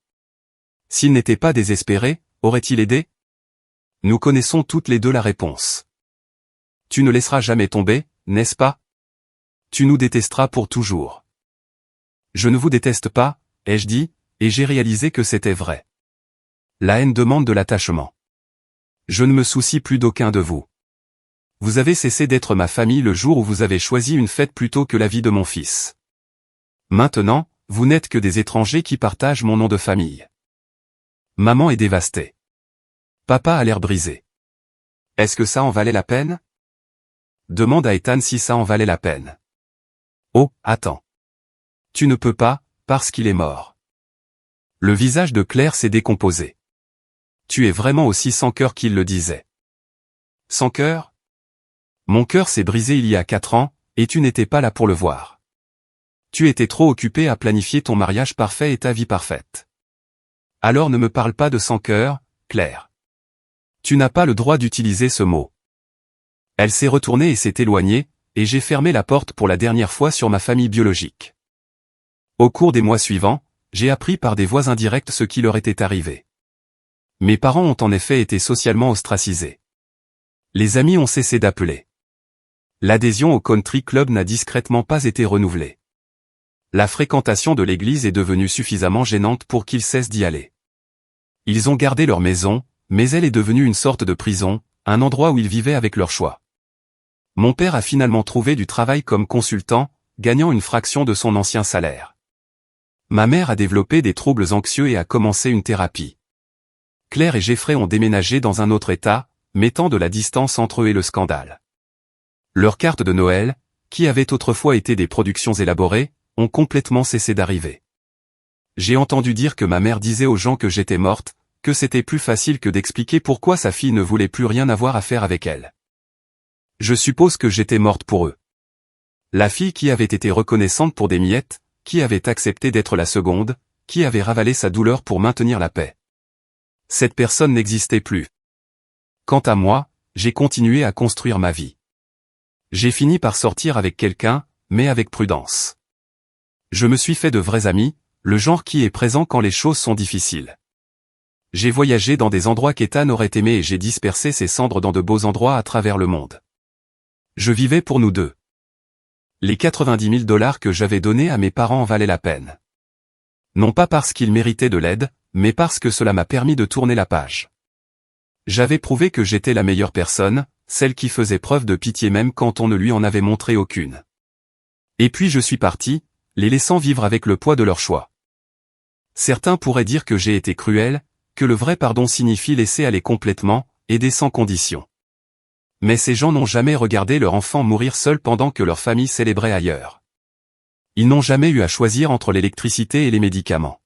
S'ils n'étaient pas désespérés, auraient-ils aidé? Nous connaissons toutes les deux la réponse. Tu ne laisseras jamais tomber, n'est-ce pas? Tu nous détesteras pour toujours. Je ne vous déteste pas, ai-je dit, et j'ai réalisé que c'était vrai. La haine demande de l'attachement. Je ne me soucie plus d'aucun de vous. Vous avez cessé d'être ma famille le jour où vous avez choisi une fête plutôt que la vie de mon fils. Maintenant, vous n'êtes que des étrangers qui partagent mon nom de famille. Maman est dévastée. Papa a l'air brisé. Est-ce que ça en valait la peine? Demande à Ethan si ça en valait la peine. Oh, attends. Tu ne peux pas, parce qu'il est mort. Le visage de Claire s'est décomposé. Tu es vraiment aussi sans cœur qu'il le disait. Sans cœur? Mon cœur s'est brisé il y a 4 ans, et tu n'étais pas là pour le voir. Tu étais trop occupé à planifier ton mariage parfait et ta vie parfaite. Alors ne me parle pas de sans cœur, Claire. Tu n'as pas le droit d'utiliser ce mot. Elle s'est retournée et s'est éloignée, et j'ai fermé la porte pour la dernière fois sur ma famille biologique. Au cours des mois suivants, j'ai appris par des voies indirectes ce qui leur était arrivé. Mes parents ont en effet été socialement ostracisés. Les amis ont cessé d'appeler. L'adhésion au country club n'a discrètement pas été renouvelée. La fréquentation de l'église est devenue suffisamment gênante pour qu'ils cessent d'y aller. Ils ont gardé leur maison, mais elle est devenue une sorte de prison, un endroit où ils vivaient avec leur choix. Mon père a finalement trouvé du travail comme consultant, gagnant une fraction de son ancien salaire. Ma mère a développé des troubles anxieux et a commencé une thérapie. Claire et Jeffrey ont déménagé dans un autre état, mettant de la distance entre eux et le scandale. Leurs cartes de Noël, qui avaient autrefois été des productions élaborées, ont complètement cessé d'arriver. J'ai entendu dire que ma mère disait aux gens que j'étais morte, que c'était plus facile que d'expliquer pourquoi sa fille ne voulait plus rien avoir à faire avec elle. Je suppose que j'étais morte pour eux. La fille qui avait été reconnaissante pour des miettes, qui avait accepté d'être la seconde, qui avait ravalé sa douleur pour maintenir la paix. Cette personne n'existait plus. Quant à moi, j'ai continué à construire ma vie. J'ai fini par sortir avec quelqu'un, mais avec prudence. Je me suis fait de vrais amis, le genre qui est présent quand les choses sont difficiles. J'ai voyagé dans des endroits qu'Ethan aurait aimé et j'ai dispersé ses cendres dans de beaux endroits à travers le monde. Je vivais pour nous deux. Les 90 000 $ que j'avais donnés à mes parents en valaient la peine. Non pas parce qu'ils méritaient de l'aide, mais parce que cela m'a permis de tourner la page. J'avais prouvé que j'étais la meilleure personne, celle qui faisait preuve de pitié même quand on ne lui en avait montré aucune. Et puis je suis parti, les laissant vivre avec le poids de leur choix. Certains pourraient dire que j'ai été cruel, que le vrai pardon signifie laisser aller complètement, aider sans condition. Mais ces gens n'ont jamais regardé leur enfant mourir seul pendant que leur famille célébrait ailleurs. Ils n'ont jamais eu à choisir entre l'électricité et les médicaments.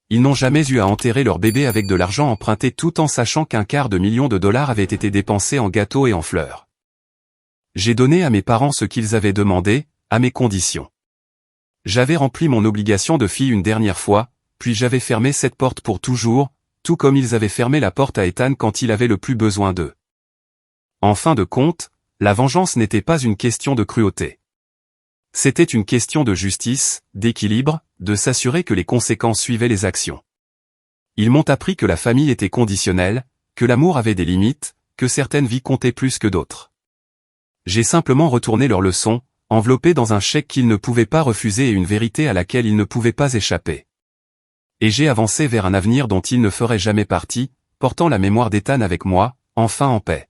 Ils n'ont jamais eu à enterrer leur bébé avec de l'argent emprunté tout en sachant $250 avait été dépensé en gâteaux et en fleurs. J'ai donné à mes parents ce qu'ils avaient demandé, à mes conditions. J'avais rempli mon obligation de fille une dernière fois, puis j'avais fermé cette porte pour toujours, tout comme ils avaient fermé la porte à Ethan quand il avait le plus besoin d'eux. En fin de compte, la vengeance n'était pas une question de cruauté. C'était une question de justice, d'équilibre, de s'assurer que les conséquences suivaient les actions. Ils m'ont appris que la famille était conditionnelle, que l'amour avait des limites, que certaines vies comptaient plus que d'autres. J'ai simplement retourné leur leçon, enveloppé dans un chèque qu'ils ne pouvaient pas refuser et une vérité à laquelle ils ne pouvaient pas échapper. Et j'ai avancé vers un avenir dont ils ne feraient jamais partie, portant la mémoire d'Ethan avec moi, enfin en paix.